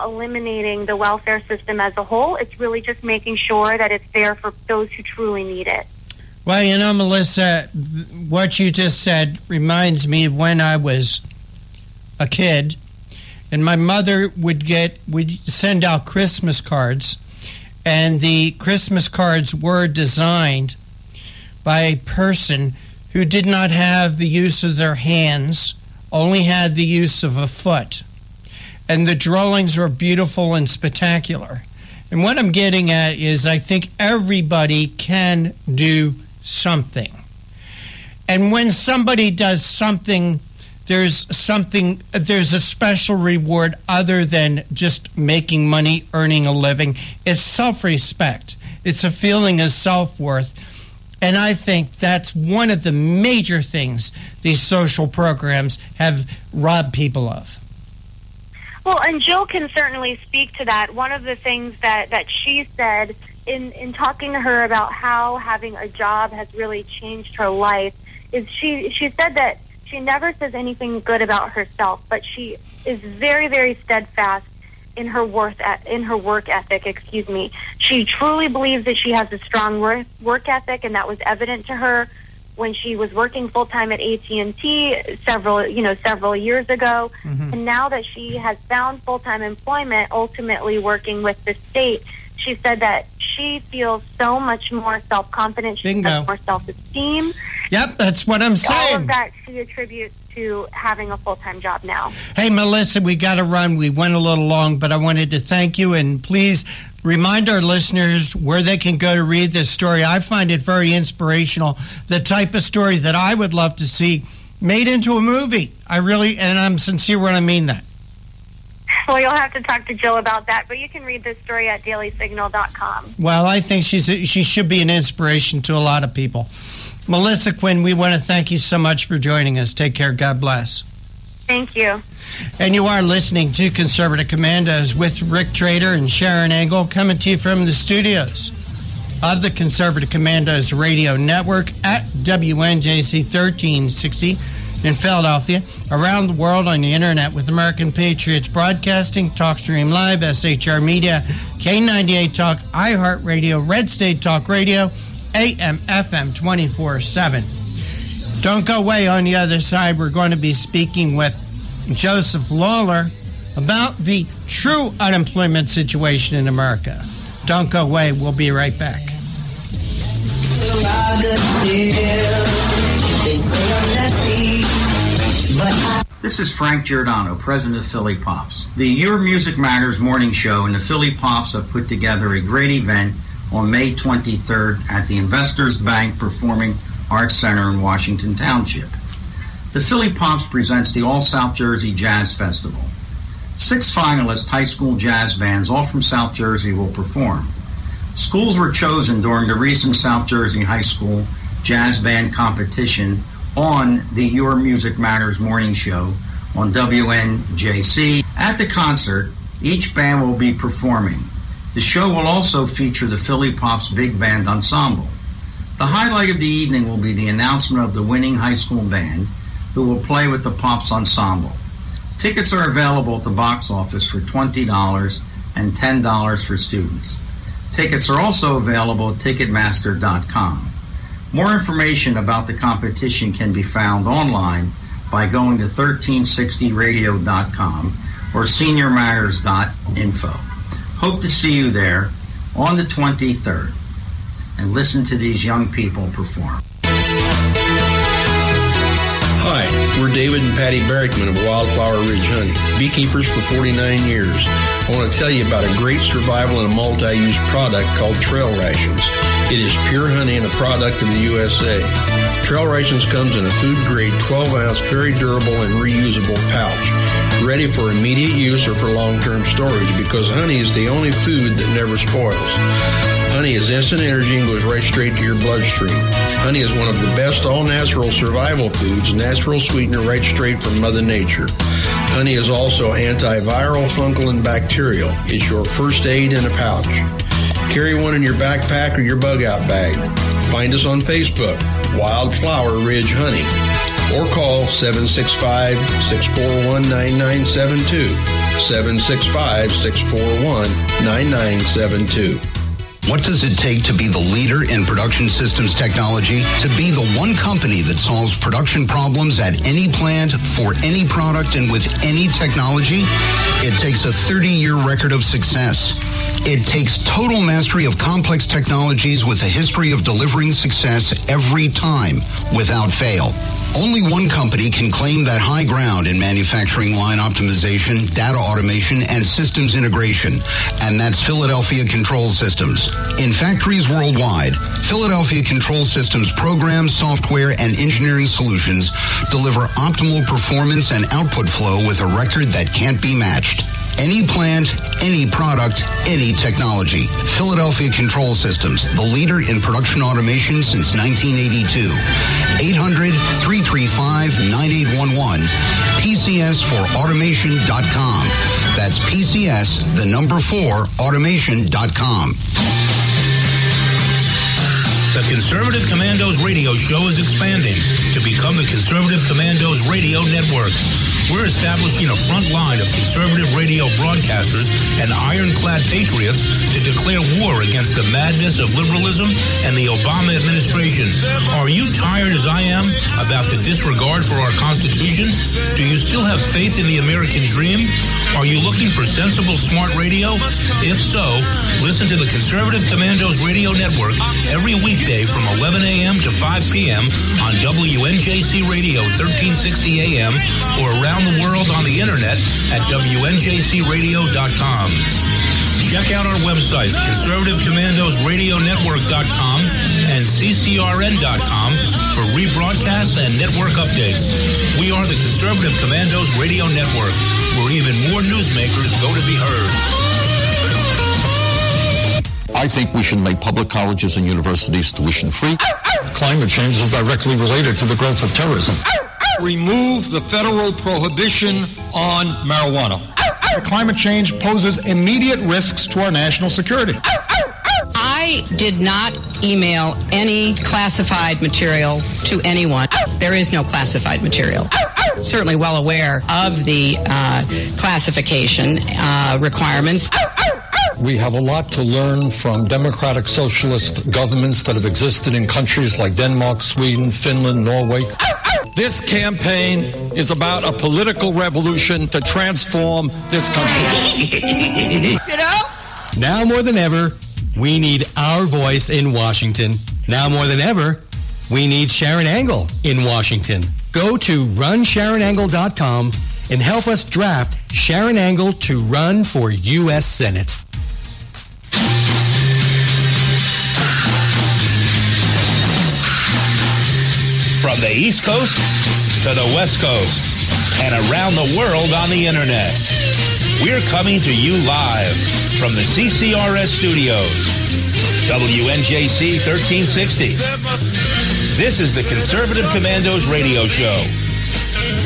eliminating the welfare system as a whole. It's really just making sure that it's there for those who truly need it. Well, Melissa, what you just said reminds me of when I was a kid, and my mother would send out Christmas cards, and the Christmas cards were designed by a person who did not have the use of their hands, only had the use of a foot. And the drawings were beautiful and spectacular. And what I'm getting at is I think everybody can do something. And when somebody does something, there's a special reward other than just making money, earning a living. It's self-respect. It's a feeling of self-worth. And I think that's one of the major things these social programs have robbed people of. Well, and Jill can certainly speak to that. One of the things that she said in talking to her about how having a job has really changed her life is she said that she never says anything good about herself, but she is very, very steadfast in her work ethic. She truly believes that she has a strong work ethic, and that was evident to her when she was working full-time at AT&T several years ago. Mm-hmm. And now that she has found full-time employment, ultimately working with the state, she said that she feels so much more self-confident. She has more self-esteem. Yep, that's what I'm saying. All of that she attributes to having a full-time job now. Hey, Melissa, we got to run. We went a little long, but I wanted to thank you, and please remind our listeners where they can go to read this story. I find it very inspirational, the type of story that I would love to see made into a movie. And I'm sincere when I mean that. Well, you'll have to talk to Jill about that, but you can read this story at dailysignal.com. Well, I think she should be an inspiration to a lot of people. Melissa Quinn, we want to thank you so much for joining us. Take care. God bless. Thank you. And you are listening to Conservative Commandos with Rick Trader and Sharon Angle, coming to you from the studios of the Conservative Commandos Radio Network at WNJC 1360 in Philadelphia, around the world on the internet with American Patriots Broadcasting, TalkStream Live, SHR Media, K98 Talk, iHeartRadio, Red State Talk Radio, AM, FM 24/7. Don't go away. On the other side, we're going to be speaking with Joseph Lawler about the true unemployment situation in America. Don't go away. We'll be right back. This is Frank Giordano, president of Philly Pops. The Your Music Matters morning show and the Philly Pops have put together a great event on May 23rd at the Investors Bank Performing Arts Center in Washington Township. The Philly Pops presents the All South Jersey Jazz Festival. 6 finalist high school jazz bands, all from South Jersey, will perform. Schools were chosen during the recent South Jersey High School Jazz Band Competition on the Your Music Matters morning show on WNJC. At the concert, each band will be performing. The show will also feature the Philly Pops Big Band Ensemble. The highlight of the evening will be the announcement of the winning high school band, who will play with the Pops Ensemble. Tickets are available at the box office for $20 and $10 for students. Tickets are also available at Ticketmaster.com. More information about the competition can be found online by going to 1360radio.com or seniormatters.info. Hope to see you there on the 23rd and listen to these young people perform. Hi, we're David and Patty Barrickman of Wildflower Ridge Honey, beekeepers for 49 years. I want to tell you about a great survival and a multi-use product called Trail Rations. It is pure honey and a product of the USA. Trail Rations comes in a food-grade 12-ounce, very durable and reusable pouch, ready for immediate use or for long-term storage because honey is the only food that never spoils. Honey is instant energy and goes right straight to your bloodstream. Honey is one of the best all-natural survival foods, natural sweetener right straight from Mother Nature. Honey is also antiviral, fungal, and bacterial. It's your first aid in a pouch. Carry one in your backpack or your bug-out bag. Find us on Facebook, Wildflower Ridge Honey, or call 765-641-9972, 765-641-9972. What does it take to be the leader in production systems technology? To be the one company that solves production problems at any plant, for any product, and with any technology? It takes a 30-year record of success. It takes total mastery of complex technologies with a history of delivering success every time, without fail. Only one company can claim that high ground in manufacturing line optimization, data automation, and systems integration, and that's Philadelphia Control Systems. In factories worldwide, Philadelphia Control Systems programs, software, and engineering solutions deliver optimal performance and output flow with a record that can't be matched. Any plant, any product, any technology. Philadelphia Control Systems, the leader in production automation since 1982. 800-335-9811. PCS4automation.com. That's PCS, the number 4, automation.com. The Conservative Commandos radio show is expanding to become the Conservative Commandos radio network. We're establishing a front line of conservative radio broadcasters and ironclad patriots to declare war against the madness of liberalism and the Obama administration. Are you tired as I am about the disregard for our Constitution? Do you still have faith in the American dream? Are you looking for sensible, smart radio? If so, listen to the Conservative Commandos radio network every weekday from 11 a.m. to 5 p.m. on WNJC Radio 1360 a.m. or around the world on the internet at WNJCradio.com. Check out our websites, ConservativeCommandosRadioNetwork.com and CCRN.com for rebroadcasts and network updates. We are the Conservative Commandos Radio Network, where even more newsmakers go to be heard. I think we should make public colleges and universities tuition-free. Climate change is directly related to the growth of terrorism. Remove the federal prohibition on marijuana. Climate change poses immediate risks to our national security. I did not email any classified material to anyone. There is no classified material. Certainly well aware of the classification requirements. We have a lot to learn from democratic socialist governments that have existed in countries like Denmark, Sweden, Finland, Norway. This campaign is about a political revolution to transform this country. You know? Now more than ever, we need our voice in Washington. Now more than ever, we need Sharon Angle in Washington. Go to runsharonangle.com and help us draft Sharon Angle to run for U.S. Senate. From the East Coast to the West Coast and around the world on the internet. We're coming to you live from the CCRS studios. WNJC 1360. This is the Conservative Commandos radio show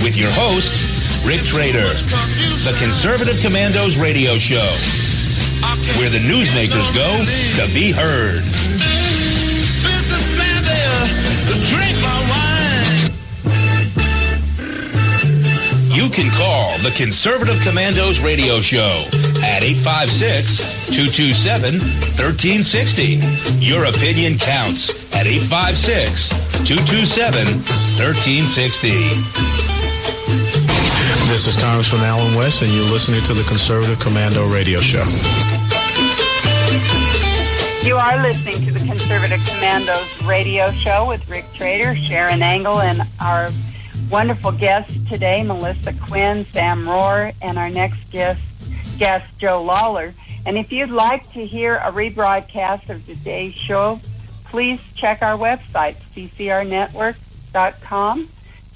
with your host, Rick Trader. The Conservative Commandos radio show, where the newsmakers go to be heard. You can call the Conservative Commandos radio show at 856-227-1360. Your opinion counts at 856-227-1360. This is Congressman Alan West, and you're listening to the Conservative Commando radio show. You are listening to the Conservative Commandos radio show with Rick Trader, Sharon Angle, and our wonderful guests today, Melissa Quinn, Sam Rohr, and our next guest, Joe Lawler. And if you'd like to hear a rebroadcast of today's show, please check our website, ccrnetwork.com,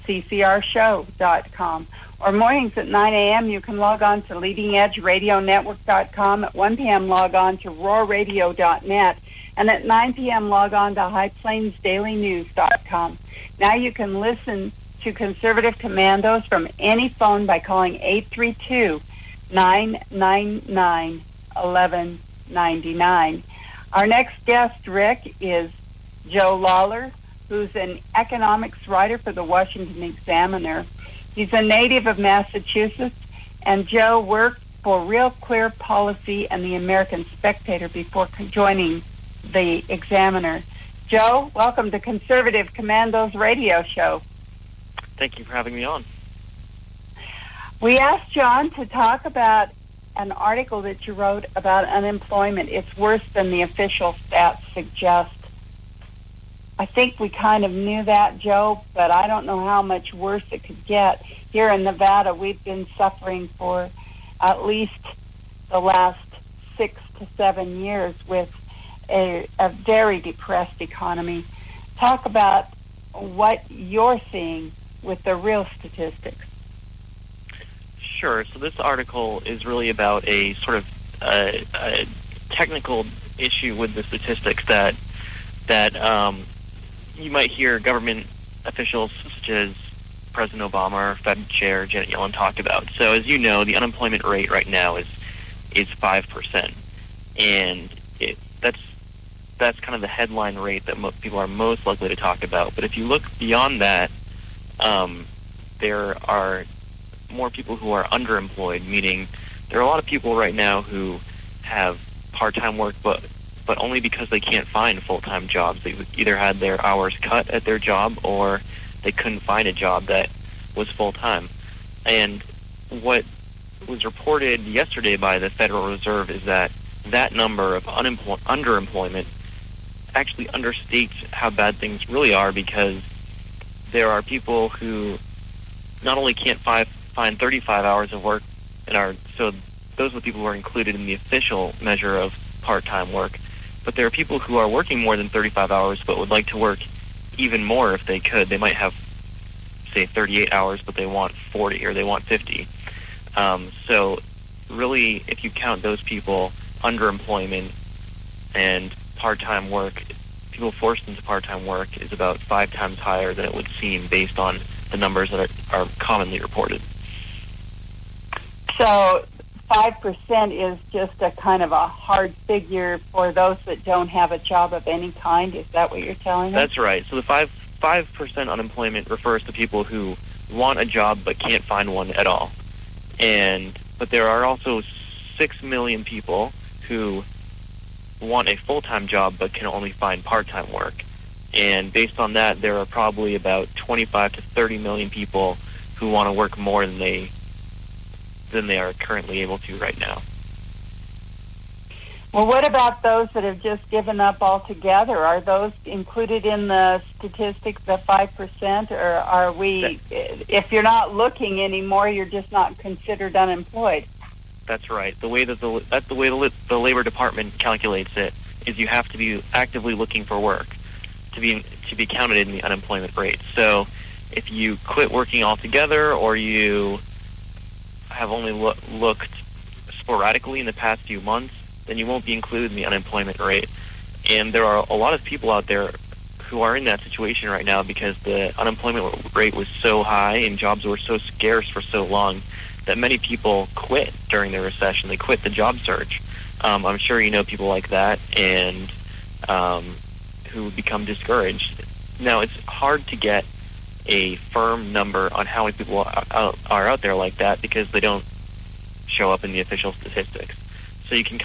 ccrshow.com. Or mornings at 9 a.m., you can log on to leadingedgeradionetwork.com. At 1 p.m., log on to roarradio.net. And at 9 p.m., log on to highplainsdailynews.com. Now you can listen to Conservative Commandos from any phone by calling 832-999-1199. Our next guest, Rick, is Joe Lawler, who's an economics writer for the Washington Examiner. He's a native of Massachusetts, and Joe worked for Real Clear Policy and the American Spectator before joining the Examiner. Joe, welcome to Conservative Commandos radio show. Thank you for having me on. We asked John to talk about an article that you wrote about unemployment. It's worse than the official stats suggest. I think we kind of knew that, Joe, but I don't know how much worse it could get. Here in Nevada, we've been suffering for at least the last 6 to 7 years with a very depressed economy. Talk about what you're seeing with the real statistics. Sure. So this article is really about a sort of a technical issue with the statistics that you might hear government officials such as President Obama or Fed Chair Janet Yellen talk about. So as you know, the unemployment rate right now is 5%, and that's kind of the headline rate that people are most likely to talk about. But if you look beyond that, there are more people who are underemployed, meaning there are a lot of people right now who have part-time work, but only because they can't find full-time jobs. They either had their hours cut at their job or they couldn't find a job that was full-time. And what was reported yesterday by the Federal Reserve is that number of underemployment actually understates how bad things really are, because there are people who not only can't find 35 hours of work, so those are the people who are included in the official measure of part-time work, but there are people who are working more than 35 hours but would like to work even more if they could. They might have, say, 38 hours, but they want 40 or they want 50. So really, if you count those people, underemployment and part-time work, people forced into part-time work is about 5 times higher than it would seem based on the numbers that are commonly reported. So 5% is just a kind of a hard figure for those that don't have a job of any kind. Is that what you're telling us? That's right. So the 5% unemployment refers to people who want a job but can't find one at all. But there are also 6 million people who want a full-time job but can only find part-time work. And based on that, there are probably about 25 to 30 million people who want to work more than they are currently able to right now. Well, what about those that have just given up altogether? Are those included in the statistics, the 5%, or are we, if you're not looking anymore, you're just not considered unemployed? That's right. That's the way the Labor Department calculates it, is you have to be actively looking for work to be counted in the unemployment rate. So if you quit working altogether, or you have only looked sporadically in the past few months, then you won't be included in the unemployment rate. And there are a lot of people out there who are in that situation right now because the unemployment rate was so high and jobs were so scarce for so long that many people quit during the recession. They quit the job search. I'm sure you know people like that, and who become discouraged. Now, it's hard to get a firm number on how many people are out there like that because they don't show up in the official statistics. So you can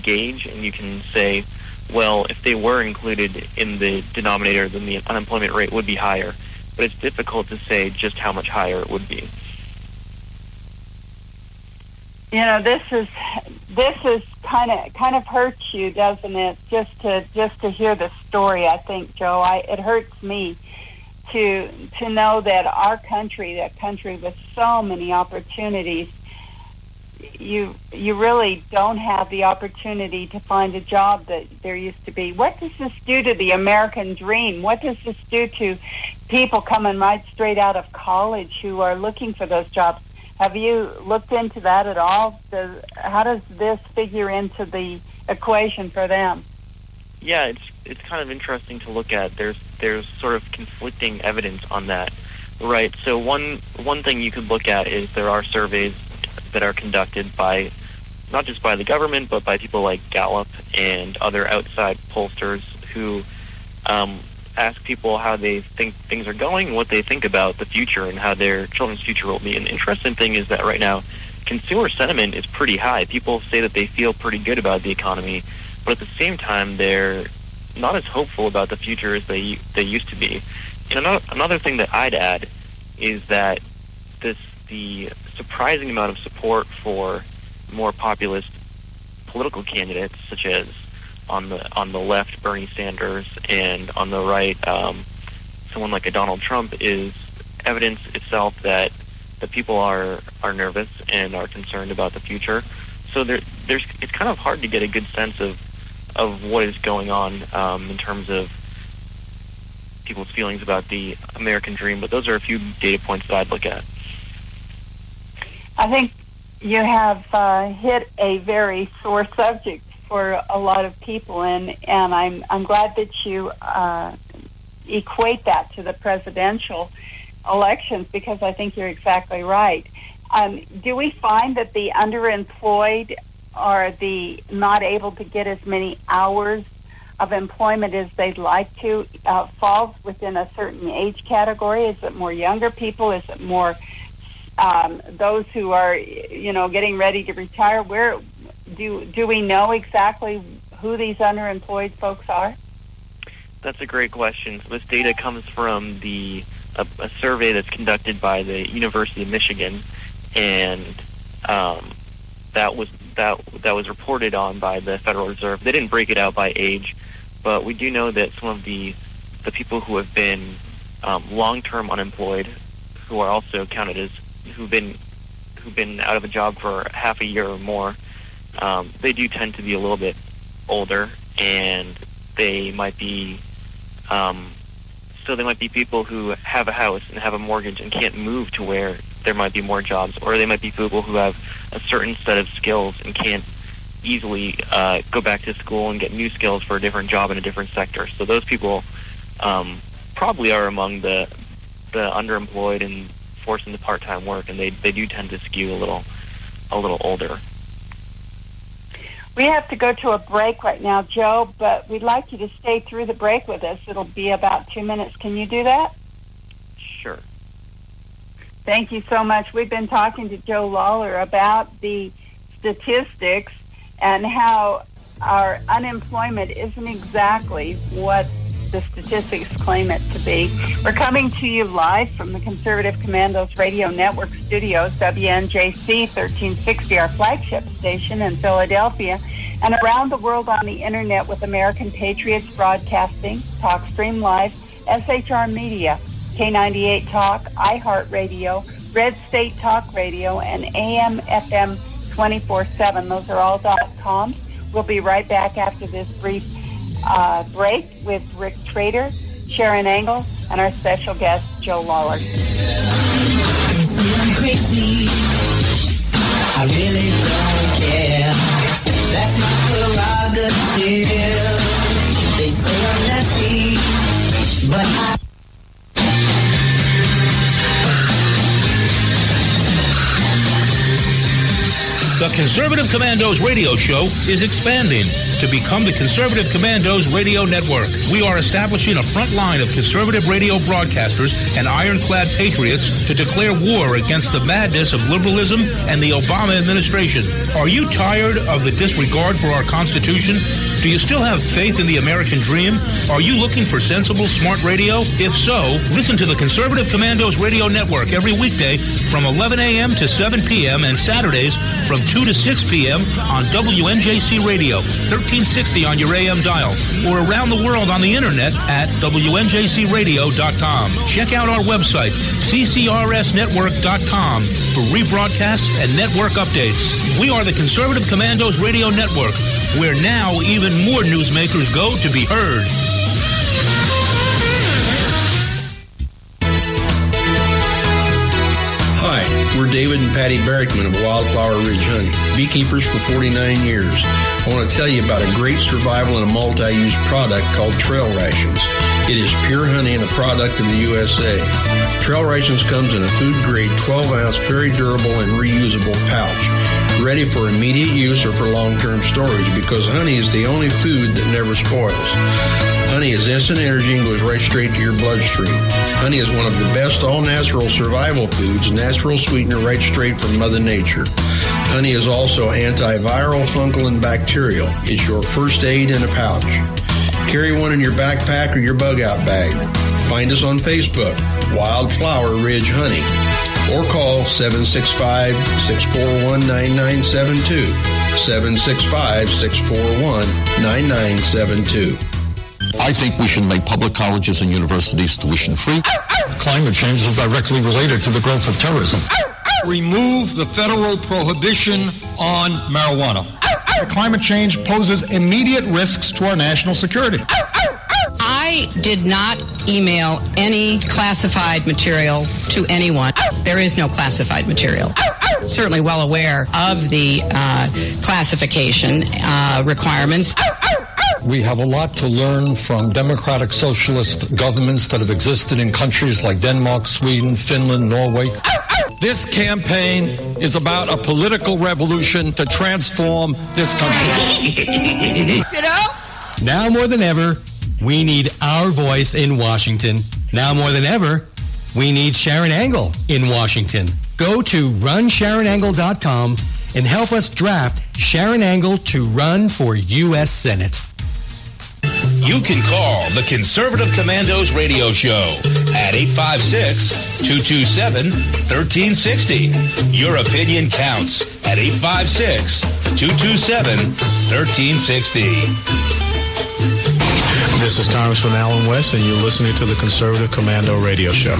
gauge, and you can say, well, if they were included in the denominator, then the unemployment rate would be higher. But it's difficult to say just how much higher it would be. You know, this is kind of hurts you, doesn't it? Just to hear the story. I think, Joe, it hurts me to know that our country, that country with so many opportunities, you really don't have the opportunity to find a job that there used to be. What does this do to the American dream? What does this do to people coming right straight out of college who are looking for those jobs? Have you looked into that at all? How does this figure into the equation for them? Yeah, it's kind of interesting to look at. There's sort of conflicting evidence on that, right? So one thing you could look at is there are surveys that are conducted by, not just by the government, but by people like Gallup and other outside pollsters who ask people how they think things are going, what they think about the future, and how their children's future will be. And the interesting thing is that right now, consumer sentiment is pretty high. People say that they feel pretty good about the economy, but at the same time, they're not as hopeful about the future as they used to be. And another thing that I'd add is that the surprising amount of support for more populist political candidates, such as on the left, Bernie Sanders, and on the right, someone like a Donald Trump, is evidence itself that the people are nervous and are concerned about the future. So it's kind of hard to get a good sense of what is going on in terms of people's feelings about the American dream. But those are a few data points that I'd look at. I think you have hit a very sore subject for a lot of people, and I'm glad that you equate that to the presidential elections, because I think you're exactly right. Do we find that the underemployed or the not able to get as many hours of employment as they'd like to falls within a certain age category? Is it more younger people? Is it more those who are, getting ready to retire? Where do we know exactly who these underemployed folks are? That's a great question. So this data comes from a survey that's conducted by the University of Michigan, and that was reported on by the Federal Reserve. They didn't break it out by age, but we do know that some of the people who have been long-term unemployed, who are also counted as who've been out of a job for half a year or more, they do tend to be a little bit older, and they might be people who have a house and have a mortgage and can't move to where there might be more jobs, or they might be people who have a certain set of skills and can't easily go back to school and get new skills for a different job in a different sector. So those people probably are among the underemployed and forced into part-time work, and they do tend to skew a little older. We have to go to a break right now, Joe, but we'd like you to stay through the break with us. It'll be about 2 minutes. Can you do that? Sure. Thank you so much. We've been talking to Joe Lawler about the statistics and how our unemployment isn't exactly what the statistics claim it to be. We're coming to you live from the Conservative Commandos Radio Network studios, WNJC 1360, our flagship station in Philadelphia, and around the world on the internet with American Patriots Broadcasting, TalkStream Live, SHR Media, K98 Talk, iHeartRadio, Red State Talk Radio, and AM FM 24/7. Those are all .coms. We'll be right back after this brief break with Rick Trader, Sharon Engel, and our special guest, Joe Lawler. They say I'm crazy. I really don't care. That's my prerogative. They say I'm nasty, but I... The Conservative Commandos radio show is expanding. to become the Conservative Commandos Radio Network. We are establishing a front line of conservative radio broadcasters and ironclad patriots to declare war against the madness of liberalism and the Obama administration. Are you tired of the disregard for our Constitution? Do you still have faith in the American dream? Are you looking for sensible, smart radio? If so, listen to the Conservative Commandos Radio Network every weekday from 11 a.m. to 7 p.m. and Saturdays from 2 to 6 p.m. on WNJC Radio, 1360 on your AM dial, or around the world on the internet at WNJCradio.com. Check out our website, CCRSnetwork.com, for rebroadcasts and network updates. We are the Conservative Commandos Radio Network, where now even more newsmakers go to be heard. Hi, we're David and Patty Barrickman of Wildflower Ridge Honey, beekeepers for 49 years. I want to tell you about a great survival and a multi-use product called Trail Rations. It is pure honey and a product of the USA. Trail Rations comes in a food-grade 12-ounce, very durable and reusable pouch, ready for immediate use or for long-term storage, because honey is the only food that never spoils. Honey is instant energy and goes right straight to your bloodstream. Honey is one of the best all-natural survival foods, natural sweetener right straight from Mother Nature. Honey is also antiviral, fungal, and bacterial. It's your first aid in a pouch. Carry one in your backpack or your bug-out bag. Find us on Facebook, Wildflower Ridge Honey, or call 765-641-9972, 765-641-9972. I think we should make public colleges and universities tuition-free. Climate change is directly related to the growth of terrorism. Remove the federal prohibition on marijuana. Climate change poses immediate risks to our national security. I did not email any classified material to anyone. There is no classified material. Certainly well aware of the classification requirements. We have a lot to learn from democratic socialist governments that have existed in countries like Denmark, Sweden, Finland, Norway. This campaign is about a political revolution to transform this country. You know? Now more than ever, we need our voice in Washington. Now more than ever, we need Sharon Angle in Washington. Go to runsharonangle.com and help us draft Sharon Angle to run for U.S. Senate. You can call the Conservative Commandos radio show at 856-227-1360. Your opinion counts at 856-227-1360. This is Congressman Alan West, and you're listening to the Conservative Commando radio show.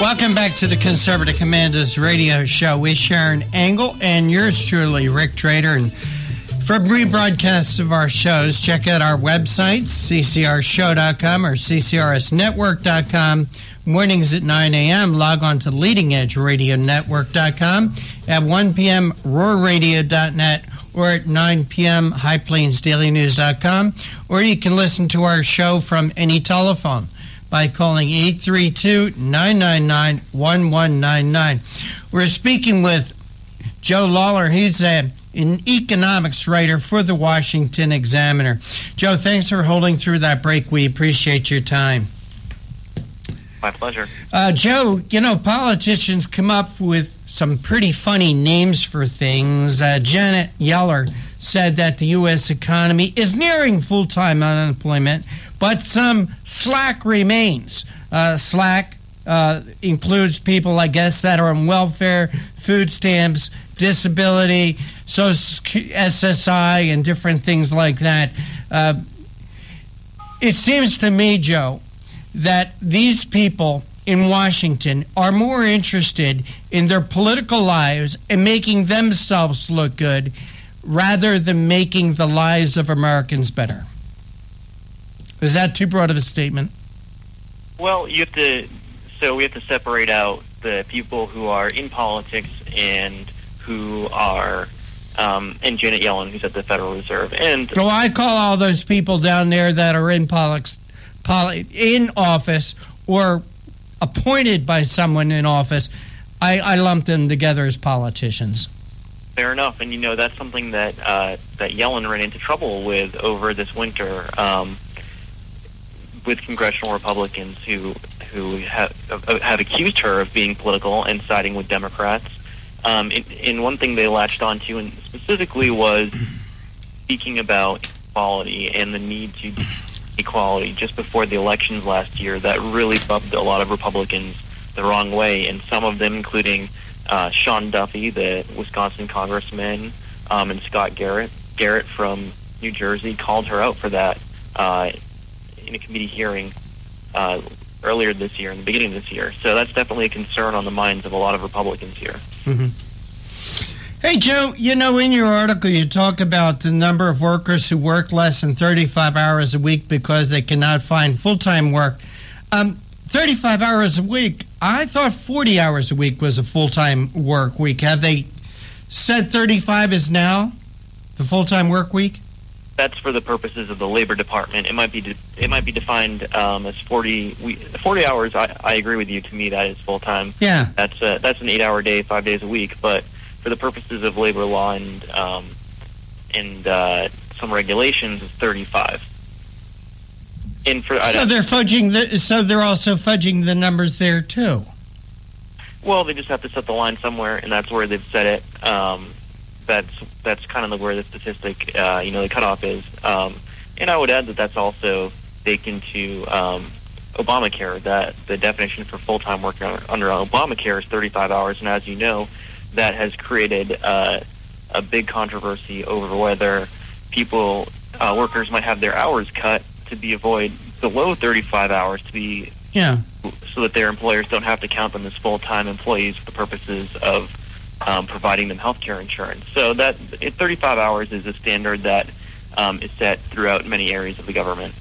Welcome back to the Conservative Commandos radio show with Sharon Angle and yours truly, Rick Trader. And for rebroadcasts of our shows, check out our websites, ccrshow.com or ccrsnetwork.com. Mornings at 9 a.m., log on to leadingedgeradionetwork.com. At 1 p.m., roarradio.net, or at 9 p.m., highplainsdailynews.com. Or you can listen to our show from any telephone by calling 832-999-1199. We're speaking with Joe Lawler. He's an economics writer for the Washington Examiner. Joe, thanks for holding through that break. We appreciate your time. My pleasure. Joe, you know, politicians come up with some pretty funny names for things. Janet Yellen said that the U.S. economy is nearing full-time unemployment, but some slack remains. Slack includes people, I guess, that are on welfare, food stamps, disability, SSI, and different things like that. It seems to me, Joe, that these people in Washington are more interested in their political lives and making themselves look good rather than making the lives of Americans better. Is that too broad of a statement? Well, we have to separate out the people who are in politics and who are, and Janet Yellen, who's at the Federal Reserve. And well, I call all those people down there that are in in office or appointed by someone in office, I lump them together as politicians. Fair enough, and that's something that that Yellen ran into trouble with over this winter, with congressional Republicans who have accused her of being political and siding with Democrats. And one thing they latched onto, and specifically, was speaking about equality and the need to equality just before the elections last year. That really rubbed a lot of Republicans the wrong way, and some of them, including Sean Duffy, the Wisconsin congressman, and Scott Garrett from New Jersey, called her out for that in a committee hearing earlier this year, in the beginning of this year. So that's definitely a concern on the minds of a lot of Republicans here. Mm-hmm. Hey, Joe, in your article you talk about the number of workers who work less than 35 hours a week because they cannot find full-time work. 35 hours a week, I thought 40 hours a week was a full-time work week. Have they said 35 is now the full-time work week? That's for the purposes of the Labor Department. It might be defined as 40 hours. I agree with you. To me, that is full-time. Yeah. That's an 8-hour day, 5 days a week. But for the purposes of labor law and some regulations, it's 35. And for so they're fudging. So they're also fudging the numbers there too. Well, they just have to set the line somewhere, and that's where they've set it. That's kind of where the statistic, the cutoff is. And I would add that that's also baked into Obamacare. That the definition for full-time work under Obamacare is 35 hours, and as you know, that has created a big controversy over whether workers might have their hours cut to be avoid below 35 hours to be so that their employers don't have to count them as full-time employees for the purposes of providing them health care insurance. So that 35 hours is a standard that is set throughout many areas of the government.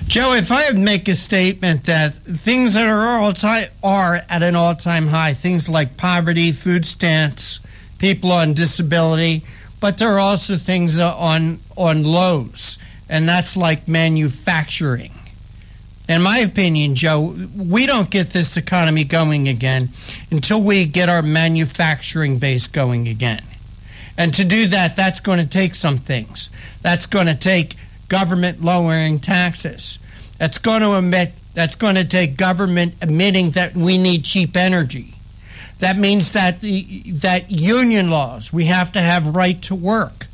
Joe, if I make a statement that things that are at an all-time high, things like poverty, food stamps, people on disability, but there are also things on lows, and that's like manufacturing. In my opinion, Joe, we don't get this economy going again until we get our manufacturing base going again. And to do that, that's going to take some things. That's going to take government lowering taxes. That's going to take government admitting that we need cheap energy. That means that that union laws, we have to have right to work.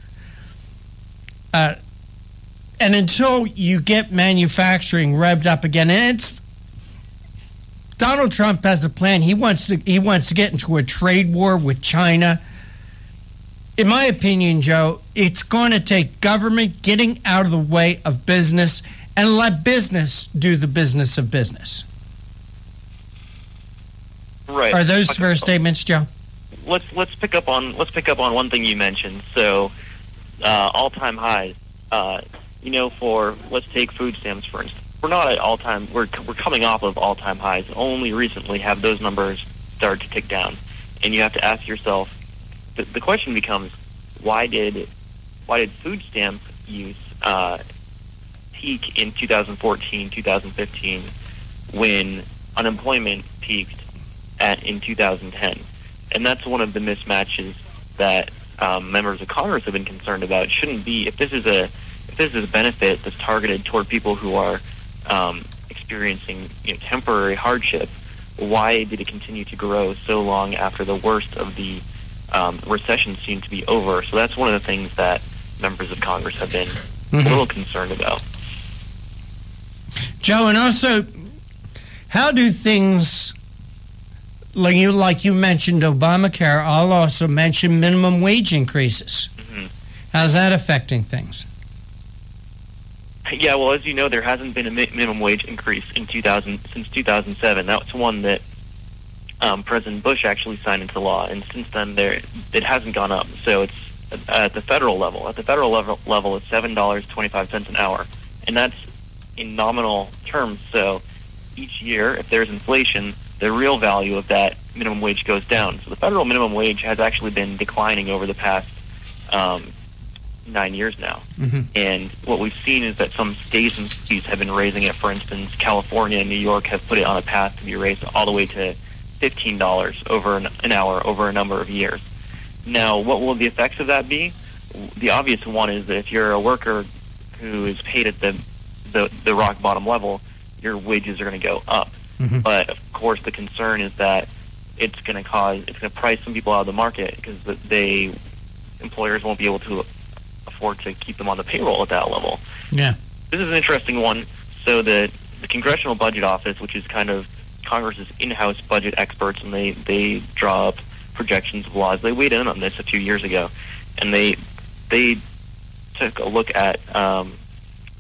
And until you get manufacturing revved up again, and Donald Trump has a plan. He wants to get into a trade war with China. In my opinion, Joe, it's going to take government getting out of the way of business and let business do the business of business. Right. Are those fair statements, Joe? Let's pick up on one thing you mentioned. So, all-time highs. Let's take food stamps for instance. We're not at all-time. We're coming off of all-time highs. Only recently have those numbers started to tick down, and you have to ask yourself. The question becomes, why did food stamp use peak in 2014, 2015, when unemployment peaked in 2010? And that's one of the mismatches that members of Congress have been concerned about. It shouldn't be. If this is a benefit that's targeted toward people who are experiencing temporary hardship, why did it continue to grow so long after the worst of the recession seemed to be over? So that's one of the things that members of Congress have been a little concerned about. Joe, and also, how do things, like you mentioned Obamacare, I'll also mention minimum wage increases. Mm-hmm. How's that affecting things? Yeah, well, as you know, there hasn't been a minimum wage increase since 2007. That's one that President Bush actually signed into law, and since then it hasn't gone up. So it's at the federal level. At the federal level, it's $7.25 an hour, and that's in nominal terms. So each year, if there's inflation, the real value of that minimum wage goes down. So the federal minimum wage has actually been declining over the past 9 years now. Mm-hmm. And what we've seen is that some states and cities have been raising it. For instance, California and New York have put it on a path to be raised all the way to $15 over an hour over a number of years. Now, what will the effects of that be? The obvious one is that if you're a worker who is paid at the rock bottom level, your wages are going to go up. Mm-hmm. But of course, the concern is that it's going to price some people out of the market because employers won't be able to afford to keep them on the payroll at that level. Yeah. This is an interesting one. So the Congressional Budget Office, which is kind of Congress's in-house budget experts, and they draw up projections of laws. They weighed in on this a few years ago, and they took a look at a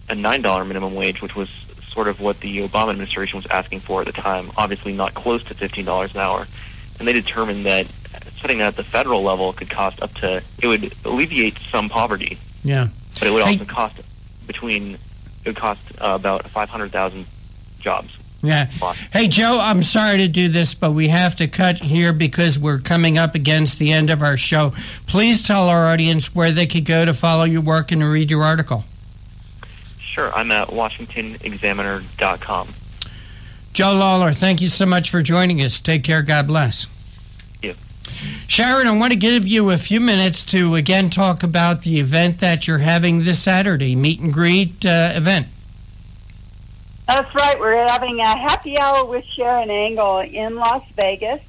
$9 minimum wage, which was sort of what the Obama administration was asking for at the time, obviously not close to $15 an hour. And they determined that setting that at the federal level it would alleviate some poverty. Yeah. But it would also cost about 500,000 jobs. Yeah. Hey, Joe, I'm sorry to do this, but we have to cut here because we're coming up against the end of our show. Please tell our audience where they could go to follow your work and to read your article. Sure. I'm at WashingtonExaminer.com. Joe Lawler, thank you so much for joining us. Take care. God bless. Thank you. Sharon, I want to give you a few minutes to again talk about the event that you're having this Saturday, meet and greet event. That's right. We're having a happy hour with Sharon Angle in Las Vegas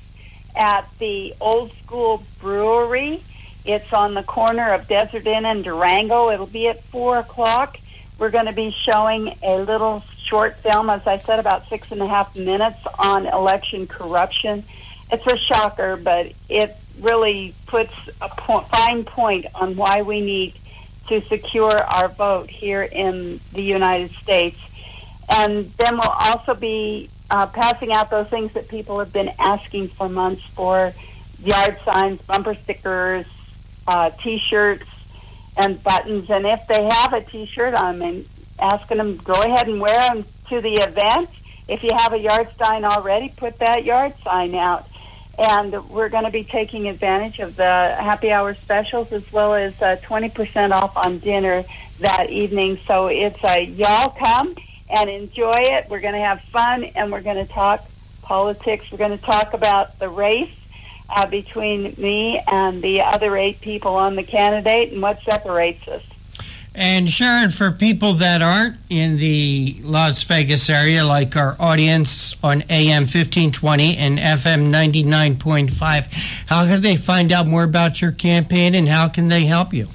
at the Old School Brewery. It's on the corner of Desert Inn and Durango. It'll be at 4 o'clock. We're going to be showing a little short film, as I said, about 6.5 minutes on election corruption. It's a shocker, but it really puts a fine point on why we need to secure our vote here in the United States. And then we'll also be passing out those things that people have been asking for months for: yard signs, bumper stickers, T-shirts, and buttons. And if they have a T-shirt on them, asking them, go ahead and wear them to the event. If you have a yard sign already, put that yard sign out. And we're going to be taking advantage of the happy hour specials as well as 20% off on dinner that evening. So it's y'all come and enjoy it. We're going to have fun, and we're going to talk politics. We're going to talk about the race between me and the other 8 people on the candidate and what separates us. And Sharon, for people that aren't in the Las Vegas area, like our audience on AM 1520 and FM 99.5, how can they find out more about your campaign, and how can they help you?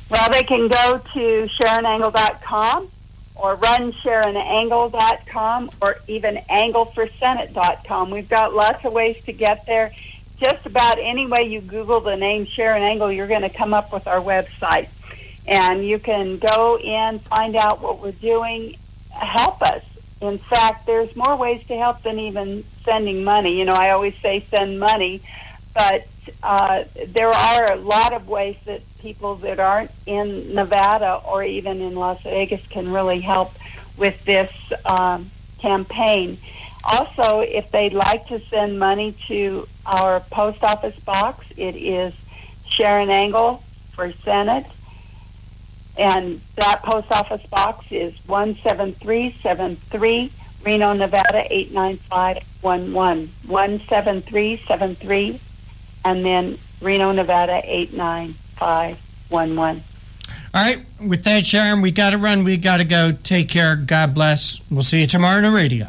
Well, they can go to SharonAngle.com or runsharonangle.com or even angleforsenate.com. We've got lots of ways to get there. Just about any way you Google the name Sharon Angle, you're going to come up with our website. And you can go in, find out what we're doing, help us. In fact, there's more ways to help than even sending money. You know, I always say send money, but there are a lot of ways that people that aren't in Nevada or even in Las Vegas can really help with this campaign. Also, if they'd like to send money to our post office box, it is Sharon Angle for Senate. And that post office box is 17373, Reno, Nevada, 89511. 17373, and then Reno, Nevada, 89511. All right. With that, Sharon, we got to run. We got to go. Take care. God bless. We'll see you tomorrow on the radio.